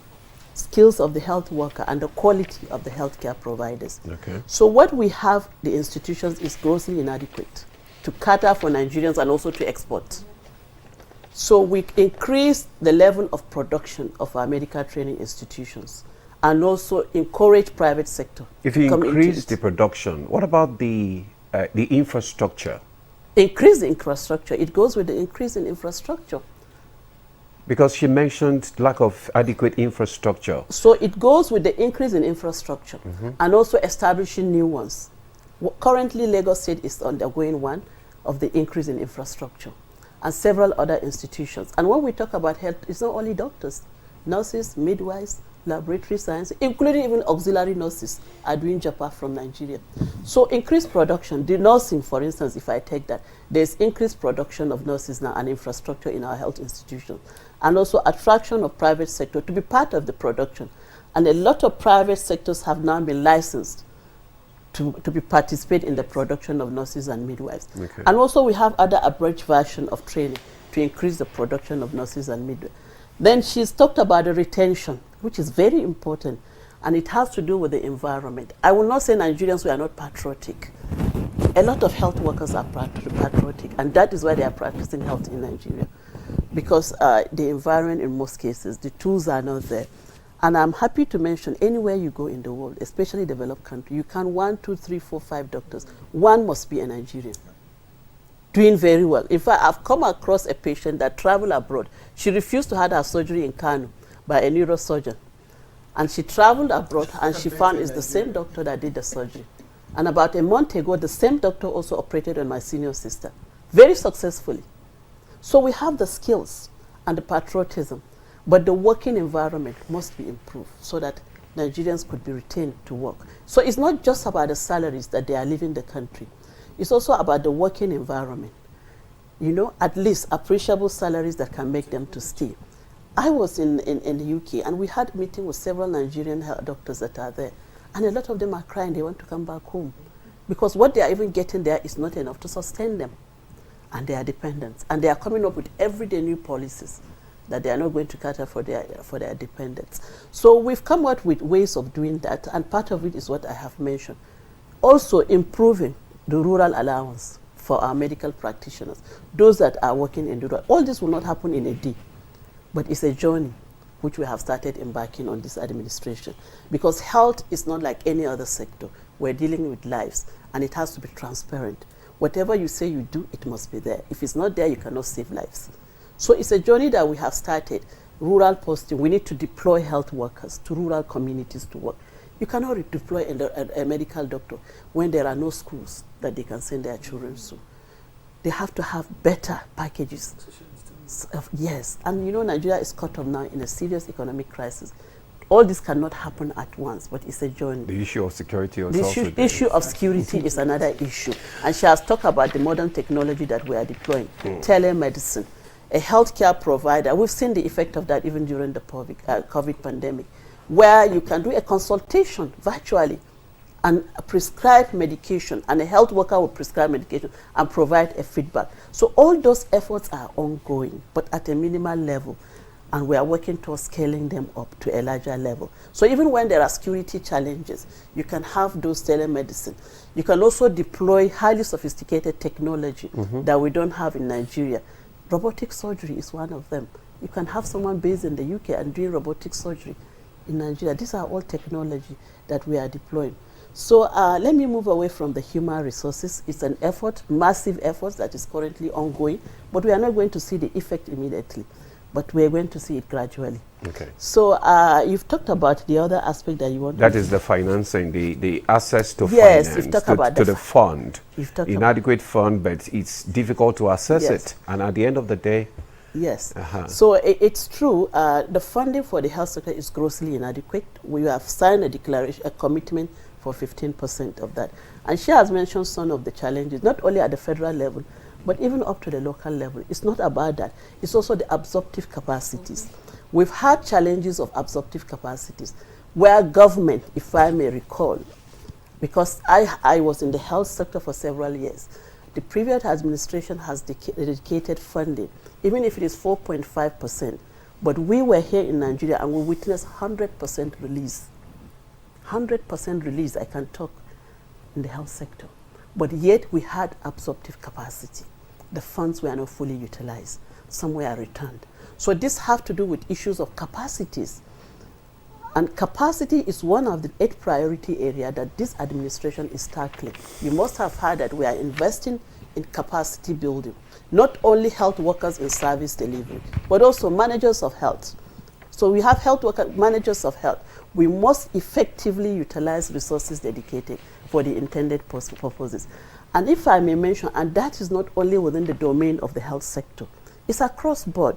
skills of the health worker, and the quality of the healthcare providers. Okay. So what we have, the institutions, is grossly inadequate to cater for Nigerians and also to export. So we increase the level of production of our medical training institutions and also encourage private sector. If you to come into increase it. the production, what about the infrastructure? Increase the infrastructure, it goes with the increase in infrastructure. Because she mentioned lack of adequate infrastructure. So it goes with the increase in infrastructure and also establishing new ones. Currently, Lagos State is undergoing one of the increase in infrastructure and several other institutions. And when we talk about health, it's not only doctors, nurses, midwives, laboratory science, including even auxiliary nurses are doing JAPA from Nigeria. So increased production, the nursing, for instance, if I take that, there's increased production of nurses now and infrastructure in our health institutions. And also attraction of private sector to be part of the production. And a lot of private sectors have now been licensed to participate in the production of nurses and midwives. Okay. And also we have other abridged version of training to increase the production of nurses and midwives. Then she's talked about the retention, which is very important, and it has to do with the environment. I will not say Nigerians were not patriotic. A lot of health workers are patriotic, and that is why they are practicing health in Nigeria, because the environment in most cases, the tools are not there. And I'm happy to mention anywhere you go in the world, especially developed country, you can 1, 2, 3, 4, 5 doctors. One must be a Nigerian. Doing very well. In fact, I've come across a patient that traveled abroad. She refused to have her surgery in Kano by a neurosurgeon. And she traveled abroad and she found it's the same doctor that did the surgery. And about a month ago, the same doctor also operated on my senior sister, very successfully. So we have the skills and the patriotism, but the working environment must be improved so that Nigerians could be retained to work. So it's not just about the salaries that they are leaving the country. It's also about the working environment. You know, at least appreciable salaries that can make them to stay. I was in the UK, and we had a meeting with several Nigerian doctors that are there, and a lot of them are crying they want to come back home because what they are even getting there is not enough to sustain them, and they are dependents, and they are coming up with everyday new policies that they are not going to cater for their dependents. So we've come out with ways of doing that, and part of it is what I have mentioned. Also improving the rural allowance for our medical practitioners, those that are working in rural. All this will not happen in a day, but it's a journey which we have started embarking on this administration, because health is not like any other sector. We're dealing with lives, and it has to be transparent. Whatever you say you do, it must be there. If it's not there, you cannot save lives. So it's a journey that we have started. Rural posting, we need to deploy health workers to rural communities to work. You cannot deploy a medical doctor when there are no schools that they can send their children to. They have to have better packages. Yes, and you know, Nigeria is caught up now in a serious economic crisis. All this cannot happen at once, but it's a journey. The issue of security The issue of security is another issue. And she has talked about the modern technology that we are deploying. Telemedicine, a healthcare provider. We've seen the effect of that even during the COVID pandemic, where you can do a consultation virtually and prescribe medication, and a health worker will prescribe medication and provide a feedback. So all those efforts are ongoing, but at a minimal level, and we are working towards scaling them up to a larger level. So even when there are security challenges, you can have those telemedicine. You can also deploy highly sophisticated technology that we don't have in Nigeria. Robotic surgery is one of them. You can have someone based in the UK and doing robotic surgery in Nigeria. These are all technology that we are deploying. So let me move away from the human resources. It's an effort, massive effort that is currently ongoing, but we are not going to see the effect immediately, but we are going to see it gradually. Okay. So you've talked about the other aspect that you want That to is the financing, the access to Yes, finance, you've talked about the fund. You've talked Inadequate fund, but it's difficult to access Yes. it. And at the end of the day, Yes. So it's true. The funding for the health sector is grossly inadequate. We have signed a declaration, a commitment for 15% of that. And she has mentioned some of the challenges, not only at the federal level, but even up to the local level. It's not about that. It's also the absorptive capacities. We've had challenges of absorptive capacities where government, if I may recall, because I was in the health sector for several years, the previous administration has dedicated funding, even if it is 4.5%. But we were here in Nigeria and we witnessed 100% release. 100% release, I can talk, in the health sector. But yet we had absorptive capacity. The funds were not fully utilized. Some were returned. So this have to do with issues of capacities. And capacity is one of the 8 priority areas that this administration is tackling. You must have heard that we are investing in capacity building. Not only health workers in service delivery, but also managers of health. So we have managers of health. We must effectively utilize resources dedicated for the intended purposes. And if I may mention, and that is not only within the domain of the health sector, it's across board.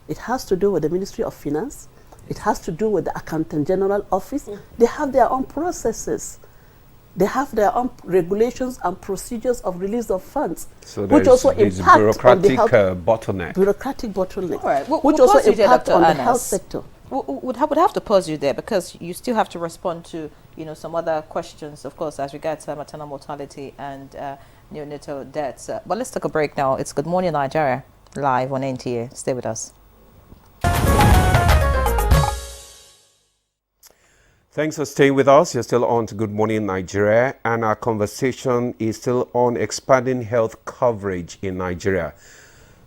It has to do with the Ministry of Finance. It has to do with the Accountant General Office. They have their own processes. They have their own regulations and procedures of release of funds, so which also impact bureaucratic on the health bottleneck. Bureaucratic bottleneck, All right. which We'll also pause you there, impact Dr. on the Anas. health sector. Would have to pause you there because you still have to respond to some other questions, of course, as regards maternal mortality and neonatal deaths. But let's take a break now. It's Good Morning Nigeria live on NTA. Stay with us. Thanks for staying with us. You're still on to Good Morning Nigeria, and our conversation is still on expanding health coverage in Nigeria.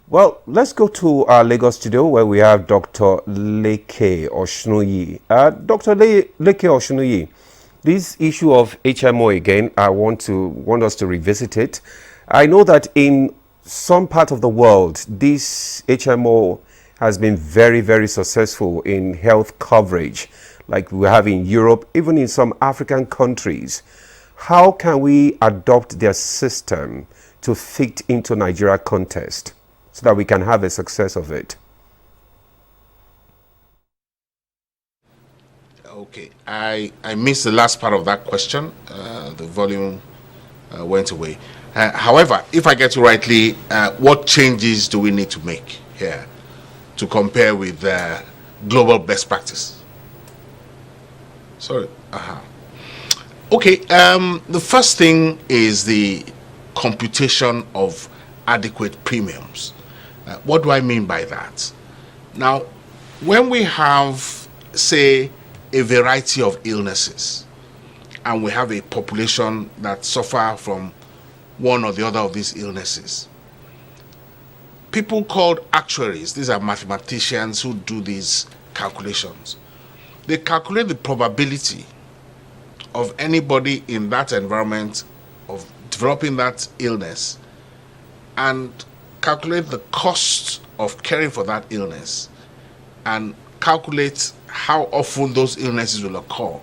Well, let's go to our Lagos studio where we have Dr. Leke Oshnuyi. Dr. Leke Oshnuyi, this issue of HMO again, I want us to revisit it. I know that in some part of the world, this HMO has been very, very successful in health coverage, like we have in Europe, even in some African countries. How can we adopt their system to fit into Nigeria context so that we can have a success of it? Okay, I missed the last part of that question. The volume went away. However, if I get you rightly, what changes do we need to make here to compare with global best practice? Sorry. Okay, the first thing is the computation of adequate premiums. What do I mean by that? Now, when we have, say, a variety of illnesses, and we have a population that suffer from one or the other of these illnesses, people called actuaries, these are mathematicians who do these calculations, they calculate the probability of anybody in that environment of developing that illness and calculate the cost of caring for that illness and calculate how often those illnesses will occur.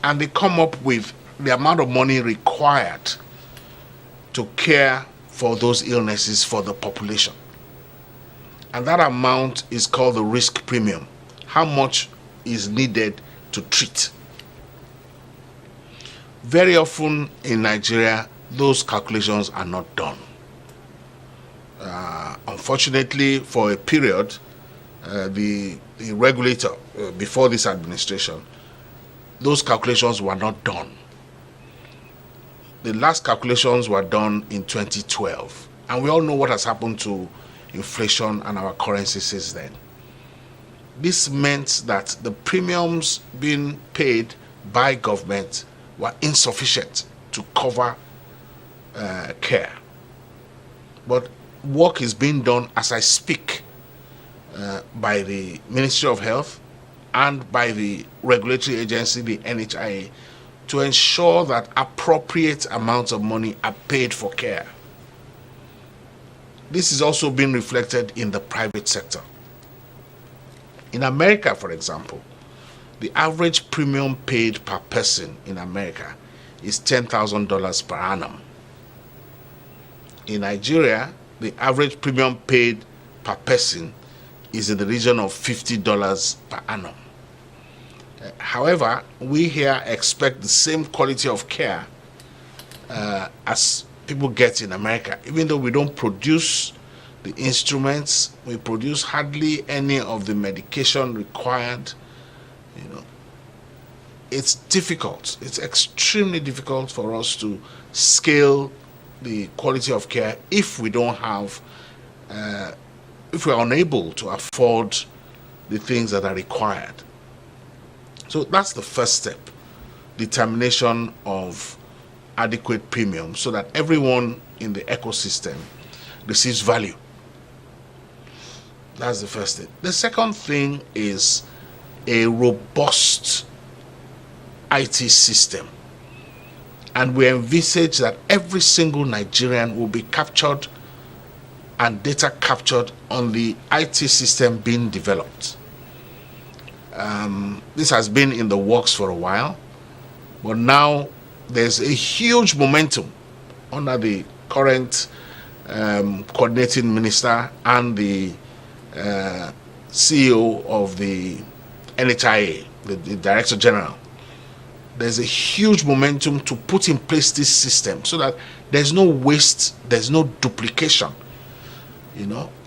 And they come up with the amount of money required to care for those illnesses for the population. And that amount is called the risk premium. How much is needed to treat? Very often in Nigeria, those calculations are not done. Unfortunately, for a period, the regulator, before this administration, those calculations were not done. The last calculations were done in 2012. And we all know what has happened to inflation and our currency since then. This meant that the premiums being paid by government were insufficient to cover care. But work is being done as I speak by the Ministry of Health and by the regulatory agency, the NHIA, to ensure that appropriate amounts of money are paid for care. This is also being reflected in the private sector. In America, for example, the average premium paid per person in America is $10,000 per annum. In Nigeria, the average premium paid per person is in the region of $50 per annum. However, we here expect the same quality of care as people get in America. Even though we don't produce the instruments, we produce hardly any of the medication required. It's difficult. It's extremely difficult for us to scale the quality of care if we don't have, if we are unable to afford the things that are required. So that's the first step, determination of adequate premium so that everyone in the ecosystem receives value. That's the first thing. The second thing is a robust IT system. And we envisage that every single Nigerian will be captured and data captured on the IT system being developed. This has been in the works for a while, but now there's a huge momentum under the current coordinating minister and the CEO of the NHIA, the Director General. There's a huge momentum to put in place this system so that there's no waste, there's no duplication.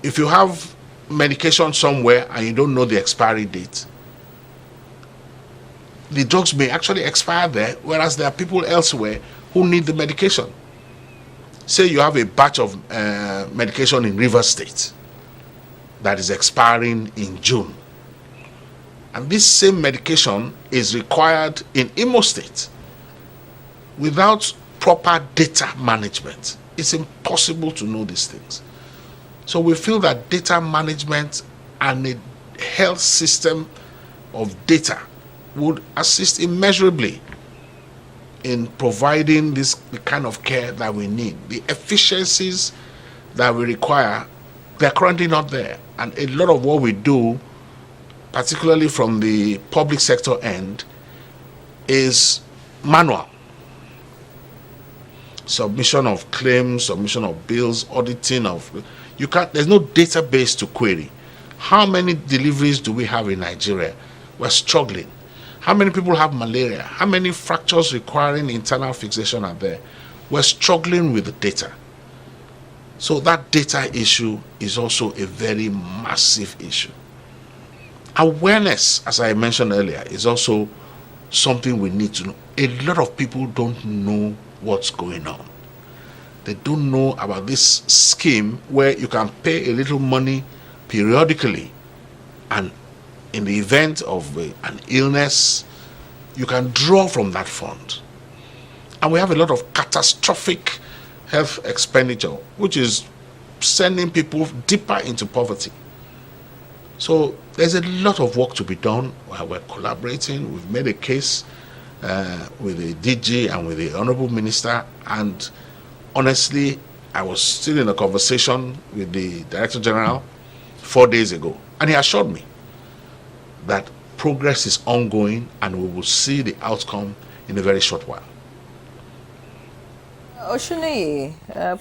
If you have medication somewhere and you don't know the expiry date, the drugs may actually expire there, whereas there are people elsewhere who need the medication. Say you have a batch of medication in Rivers State that is expiring in June, and this same medication is required in Imo State. Without proper data management, it's impossible to know these things. So we feel that data management and a health system of data would assist immeasurably in providing the kind of care that we need. The efficiencies that we require, they're currently not there. And a lot of what we do, particularly from the public sector end, is manual. Submission of claims, submission of bills, auditing of... there's no database to query. How many deliveries do we have in Nigeria? We're struggling. How many people have malaria? How many fractures requiring internal fixation are there? We're struggling with the data. So that data issue is also a very massive issue. Awareness, as I mentioned earlier, is also something we need to know. A lot of people don't know what's going on. They don't know about this scheme where you can pay a little money periodically, and in the event of an illness, you can draw from that fund. And we have a lot of catastrophic health expenditure, which is sending people deeper into poverty. So there's a lot of work to be done. We're collaborating. We've made a case with the DG and with the Honorable Minister. And honestly, I was still in a conversation with the Director General 4 days ago. And he assured me that progress is ongoing and we will see the outcome in a very short while. Oshuni,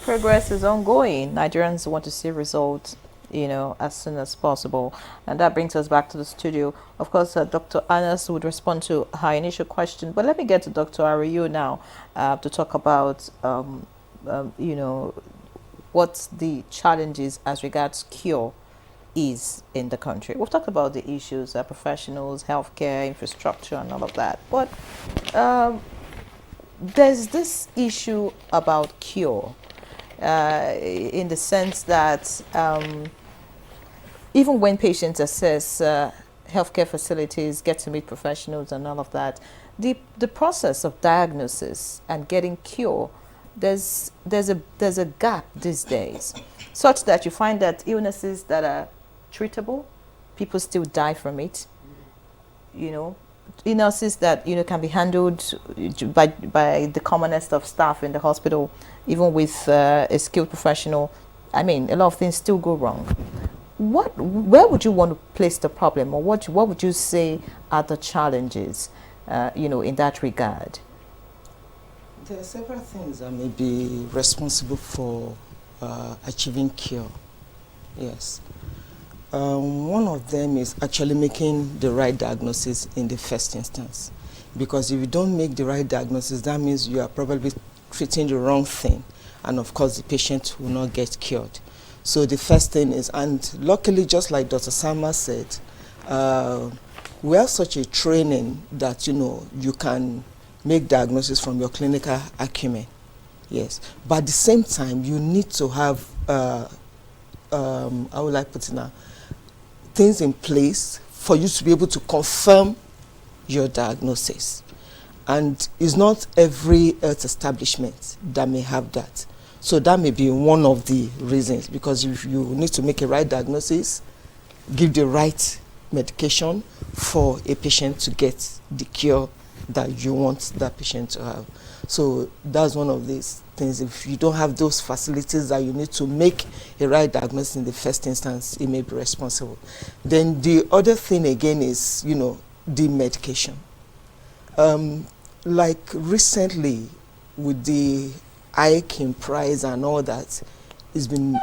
progress is ongoing. Nigerians want to see results, as soon as possible. And that brings us back to the studio. Of course, Dr. Anas would respond to her initial question, but let me get to Dr. Ariyo now to talk about, what the challenges as regards cure is in the country. We've talked about the issues, professionals, healthcare, infrastructure, and all of that. But there's this issue about cure in the sense that even when patients access healthcare facilities, get to meet professionals and all of that, the process of diagnosis and getting cure, there's a gap these days, such that you find that illnesses that are treatable, people still die from it. Illnesses that can be handled by the commonest of staff in the hospital, even with a skilled professional. I mean, a lot of things still go wrong. Where would you want to place the problem, or what would you say are the challenges, in that regard? There are several things that may be responsible for achieving cure. Yes. One of them is actually making the right diagnosis in the first instance. Because if you don't make the right diagnosis, that means you are probably treating the wrong thing. And of course, the patient will not get cured. So the first thing is, and luckily, just like Dr. Sama said, we have such a training that, you can make diagnosis from your clinical acumen. Yes. But at the same time, you need to have, how would I put it now, things in place for you to be able to confirm your diagnosis. And it's not every health establishment that may have that. So that may be one of the reasons, because if you need to make a right diagnosis, give the right medication for a patient to get the cure that you want that patient to have. So that's one of these things. If you don't have those facilities that you need to make a right diagnosis in the first instance, it may be responsible. Then the other thing again is, the medication. Like recently with the hike in price and all that, it's been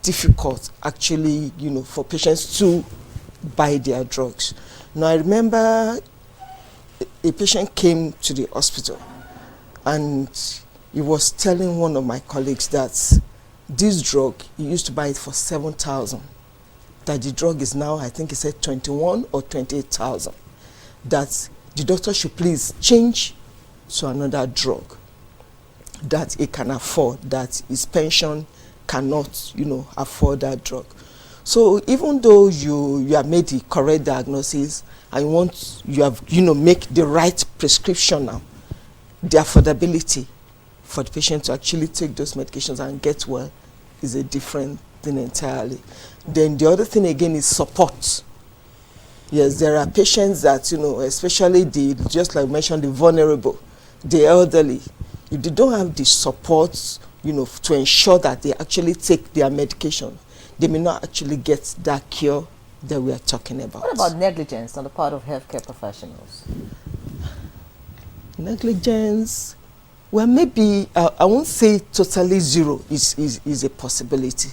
difficult actually, for patients to buy their drugs. Now I remember a patient came to the hospital and he was telling one of my colleagues that this drug, he used to buy it for 7,000. That the drug is now, I think he said 21 or 28,000. That the doctor should please change to another drug that he can afford, that his pension cannot, afford that drug. So even though you have made the correct diagnosis and you have, make the right prescription now, the affordability for the patient to actually take those medications and get well is a different thing entirely. Then the other thing again is support. Yes, there are patients that, especially just like I mentioned, the vulnerable, the elderly, if they don't have the support, to ensure that they actually take their medication, they may not actually get that cure that we are talking about. What about negligence on the part of healthcare professionals? Negligence, well, maybe I won't say totally zero is a possibility.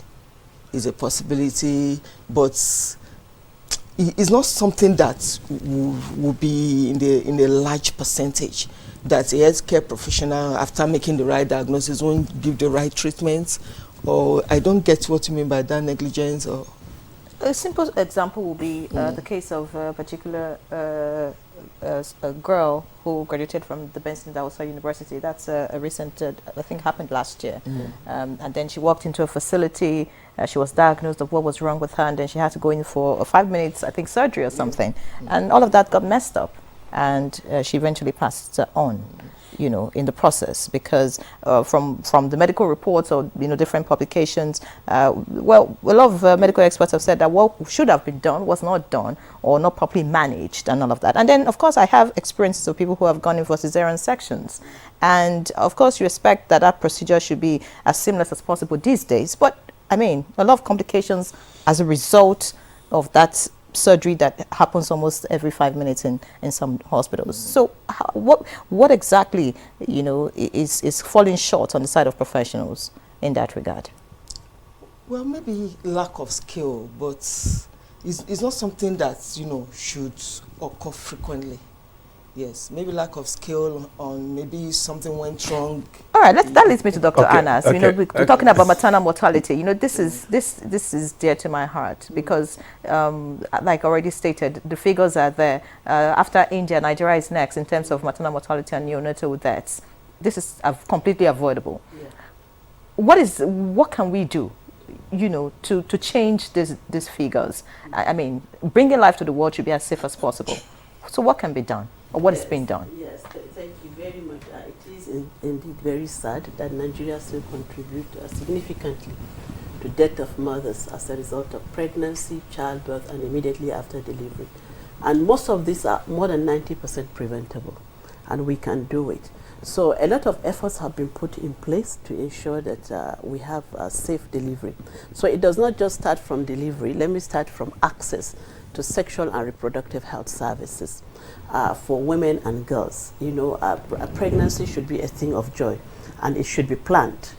Is a possibility, but it's not something that will be in a large percentage, that a healthcare professional, after making the right diagnosis, won't give the right treatment. Or I don't get what you mean by that, negligence. Or A simple example will be the case of a particular a girl who graduated from the Benson Dawson University. That's a recent, I think, happened last year. And then she walked into a facility. She was diagnosed of what was wrong with her, and then she had to go in for 5 minutes, I think, surgery or something. And all of that got messed up, and she eventually passed on, you know, in the process, because from the medical reports or, you know, different publications, well, a lot of medical experts have said that what should have been done was not done, or not properly managed, and all of that. And then, of course, I have experiences of people who have gone in for cesarean sections, and of course you expect that that procedure should be as seamless as possible these days, but I mean, a lot of complications as a result of that surgery that happens almost every 5 minutes in some hospitals. So what exactly, you know, is falling short on the side of professionals in that regard? well, maybe lack of skill, but it's not something that, you know, should occur frequently. Yes, maybe lack of skill on maybe something went wrong. All right, that leads me to Dr. Anas. You know, we're okay. talking about maternal mortality. You know, this is dear to my heart because, like already stated, the figures are there. After India, Nigeria is next in terms of maternal mortality and neonatal deaths. This is completely avoidable. Yeah. What can we do, you know, to change these figures? I mean, bringing life to the world should be as safe as possible. So what can be done? Or what is being done? Yes, thank you very much. It is indeed very sad that Nigeria still contributes significantly to death of mothers as a result of pregnancy, childbirth, and immediately after delivery. And most of these are more than 90% preventable, and we can do it. So a lot of efforts have been put in place to ensure that we have safe delivery. So it does not just start from delivery. Let me start from access to sexual and reproductive health services for women and girls. You know, a pregnancy should be a thing of joy, and it should be planned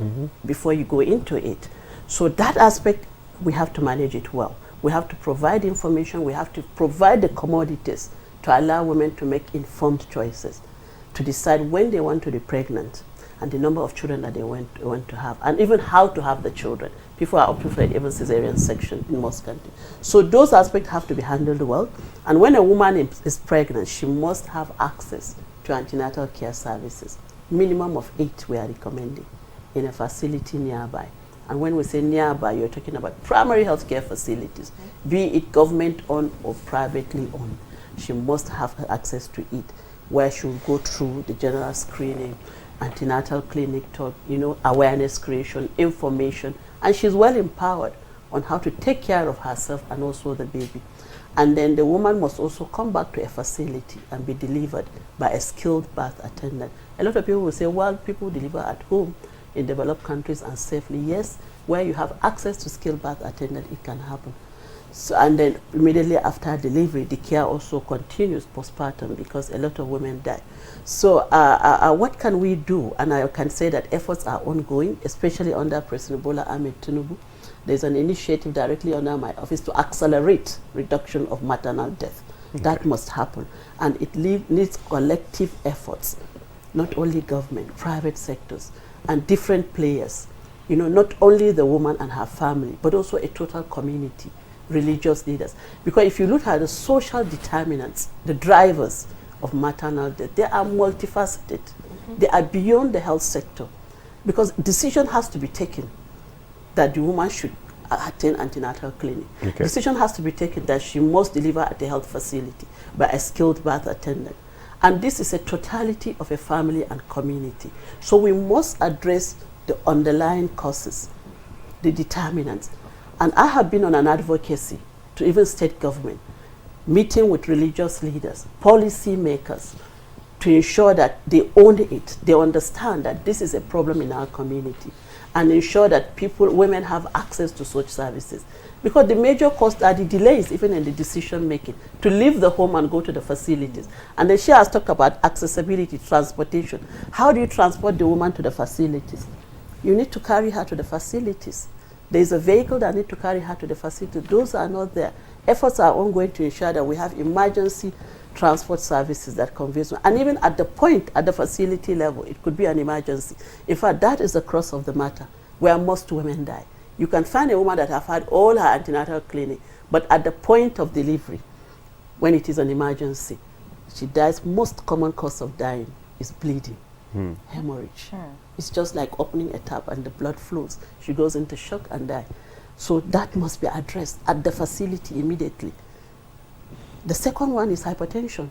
before you go into it. So that aspect, we have to manage it well. We have to provide information. We have to provide the commodities to allow women to make informed choices, to decide when they want to be pregnant and the number of children that they want to have, and even how to have the children. People are opting for an even cesarean section in most countries. So those aspects have to be handled well. And when a woman is pregnant, she must have access to antenatal care services. Minimum of 8 we are recommending in a facility nearby. And when we say nearby, you're talking about primary health care facilities, be it government-owned or privately owned. She must have access to it, where she will go through the general screening, antenatal clinic talk, you know, awareness creation, information, and she's well empowered on how to take care of herself and also the baby. And then the woman must also come back to a facility and be delivered by a skilled birth attendant. A lot of people will say, well, people deliver at home in developed countries and safely. Yes, where you have access to skilled birth attendant, it can happen. So, and then immediately after delivery, the care also continues postpartum because a lot of women die. So what can we do? And I can say that efforts are ongoing, especially under President Bola Ahmed Tinubu. There's an initiative directly under my office to accelerate reduction of maternal death. Okay. That must happen. And it needs collective efforts, not only government, private sectors, and different players. You know, not only the woman and her family, but also a total community, religious leaders. Because if you look at the social determinants, the drivers of maternal death, they are multifaceted. They are beyond the health sector. Because decision has to be taken that the woman should attend antenatal clinic. Okay. Decision has to be taken that she must deliver at the health facility by a skilled birth attendant. And this is a totality of a family and community. So we must address the underlying causes, the determinants. And I have been on an advocacy to even state government, meeting with religious leaders, policy makers, to ensure that they own it, they understand that this is a problem in our community, and ensure that women have access to such services. Because the major cost are the delays even in the decision making, to leave the home and go to the facilities. And then she has talked about accessibility, transportation. How do you transport the woman to the facilities? You need to carry her to the facilities. There is a vehicle that needs to carry her to the facility. Those are not there. efforts are ongoing to ensure that we have emergency transport services that conveys, and even at the point, at the facility level, it could be an emergency. In fact, that is the crux of the matter, where most women die. You can find a woman that have had all her antenatal clinic, but at the point of delivery, when it is an emergency, she dies. Most common cause of dying is bleeding, hemorrhage. It's just like opening a tap and the blood flows. She goes into shock and dies. So that must be addressed at the facility immediately. The second one is hypertension,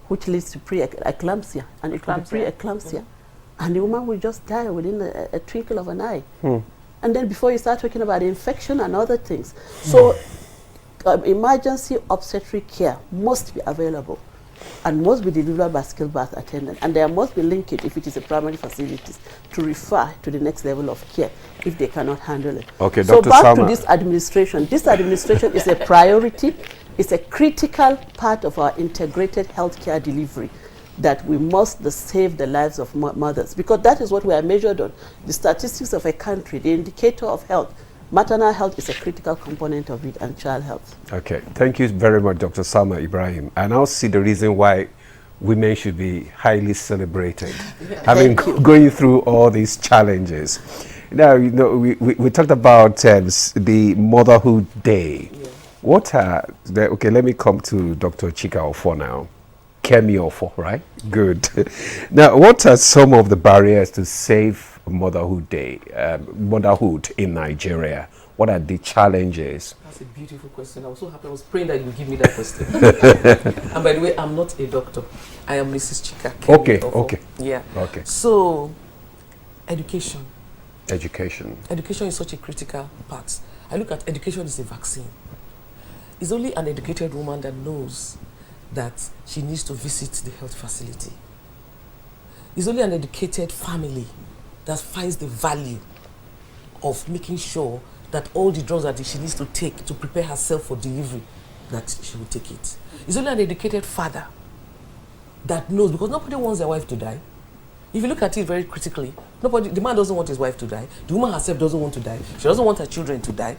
which leads to pre-eclampsia, and it could be pre-eclampsia. And the woman will just die within a twinkle of an eye. And then before you start talking about infection and other things. So emergency obstetric care must be available and must be delivered by skilled birth attendant. And there must be linkage, if it is a primary facilities, to refer to the next level of care if they cannot handle it. Okay, so Dr. back Sama. to this administration. This administration is a priority. It's a critical part of our integrated healthcare delivery, that we must save the lives of mothers, because that is what we are measured on. The statistics of a country, the indicator of health, maternal health is a critical component of it, and child health. Okay, thank you very much, Dr. Sama Ibrahim. I now see the reason why women should be highly celebrated, having going through all these challenges. Now, you know, we talked about the Motherhood Day. Yeah. What are the, okay, let me come to Dr. Chika Ofo now. Kemi Ofo, right? Good. Now, what are some of the barriers to safe Motherhood Day, motherhood in Nigeria? What are the challenges? That's a beautiful question. I was so happy. I was praying that you would give me that question. And by the way, I'm not a doctor. I am Mrs. Chika Kemi Okay, Ofo. okay. Yeah. Okay. So, education. Education. Education is such a critical part. I look at education as a vaccine. It's only an educated woman that knows that she needs to visit the health facility. It's only an educated family that finds the value of making sure that all the drugs that she needs to take to prepare herself for delivery, that she will take it. It's only an educated father that knows, because nobody wants their wife to die. If you look at it very critically, the man doesn't want his wife to die. The woman herself doesn't want to die. She doesn't want her children to die.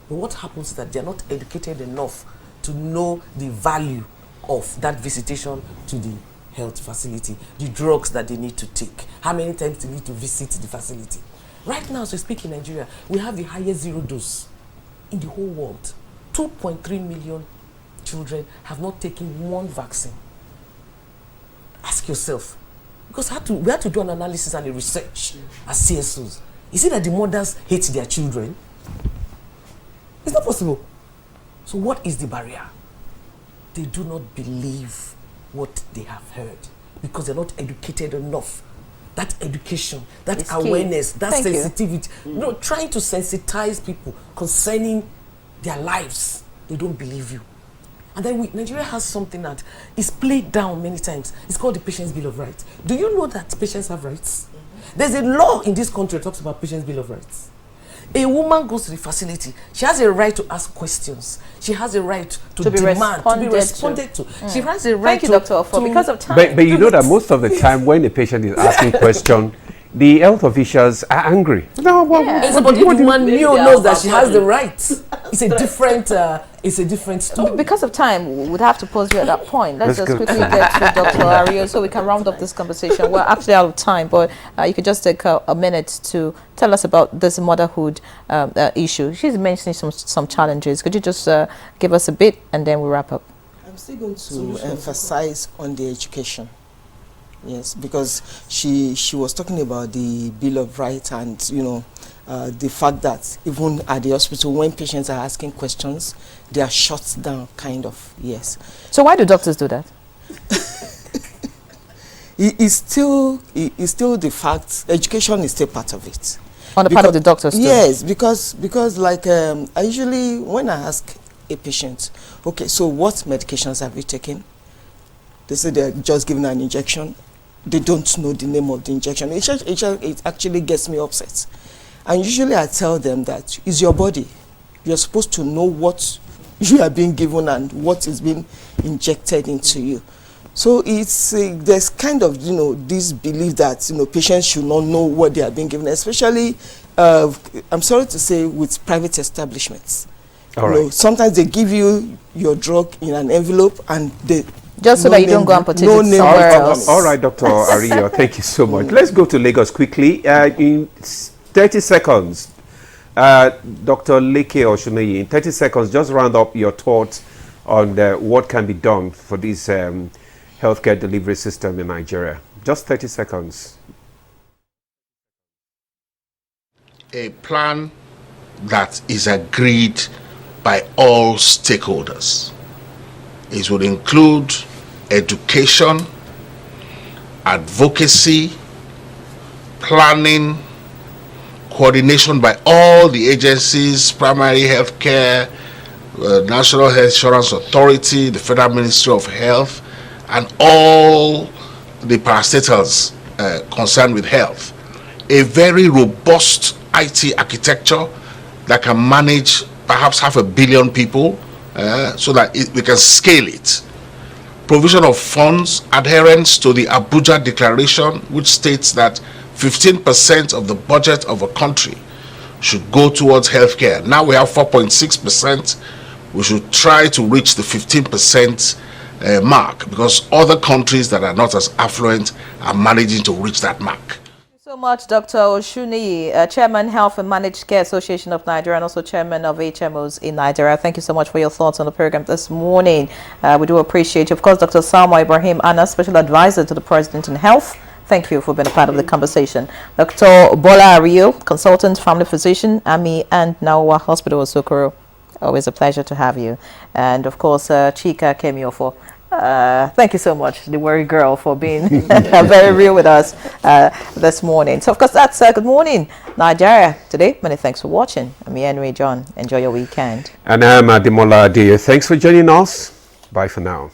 But what happens is that they're not educated enough to know the value of that visitation to the health facility, the drugs that they need to take, how many times they need to visit the facility. Right now, as we speak in Nigeria, we have the highest zero dose in the whole world. 2.3 million children have not taken one vaccine. Ask yourself, because we had to do an analysis and a research as CSOs. Is it that the mothers hate their children? It's not possible. So what is the barrier? They do not believe what they have heard because they're not educated enough. That education, that it's awareness, key. That sensitivity. Trying to sensitize people concerning their lives. They don't believe you. And then Nigeria has something that is played down many times. It's called the Patient's Bill of Rights. Do you know that patients have rights? There's a law in this country that talks about Patient's Bill of Rights. A woman goes to the facility. She has a right to ask questions. She has a right to demand, to be responded to. She has a right Thank you, Dr. Ofo, because of time. But you know that most of the time when a patient is asking question, the health officials are angry. No, but if the woman knows that she has the rights, it's a different story. Because of time, we'd have to pause you at that point. Let's just quickly get to Dr. Ario so we can round up this conversation. We're actually out of time, but you could just take a minute to tell us about this motherhood issue. She's mentioning some challenges. Could you just give us a bit and then we'll wrap up? I'm still going to emphasize on the education. Yes, because she was talking about the Bill of Rights and, the fact that even at the hospital, when patients are asking questions, they are shut down, kind of, yes. So why do doctors do that? It's still the fact, education is still part of it. On the part of the doctors too? Yes, because like, I usually, when I ask a patient, okay, so what medications have you taken? They say they're just given an injection. They don't know the name of the injection. It actually gets me upset. And usually I tell them that it's your body. You're supposed to know what you are being given and what is being injected into you. So it's there's kind of this belief that patients should not know what they are being given, especially I'm sorry to say with private establishments. All You know, right. sometimes they give you your drug in an envelope and they Just so no that you don't name go and put it no name somewhere brand on else. it. All right, Dr. Ariyo, thank you so much. Let's go to Lagos quickly. In 30 seconds, Dr. Leke Oshuneyi, in 30 seconds, just round up your thoughts on what can be done for this healthcare delivery system in Nigeria. Just 30 seconds. A plan that is agreed by all stakeholders. It would include education, advocacy, planning, coordination by all the agencies, primary health care, National Health Insurance Authority, the Federal Ministry of Health, and all the parastatals concerned with health. A very robust IT architecture that can manage perhaps 500 million people so that we can scale it. Provision of funds, adherence to the Abuja Declaration, which states that 15% of the budget of a country should go towards healthcare. Now we have 4.6%. We should try to reach the 15% mark, because other countries that are not as affluent are managing to reach that mark. So much, Dr. Oshuni, Chairman, Health and Managed Care Association of Nigeria, and also Chairman of HMOs in Nigeria. Thank you so much for your thoughts on the program this morning. We do appreciate you. Of course, Dr. Salma Ibrahim Anna, Special Advisor to the President in Health. Thank you for being a part of the conversation. Dr. Bola Ario, Consultant, Family Physician, AMI and Nawa Hospital, Sokoro. Always a pleasure to have you. And of course, Chika Kemiofo. Thank you so much, the worry girl, for being very real with us this morning. So, of course, that's Good Morning Nigeria today. Many thanks for watching. I'm Henry John. Enjoy your weekend. And I'm Ademola Adeyo. Thanks for joining us. Bye for now.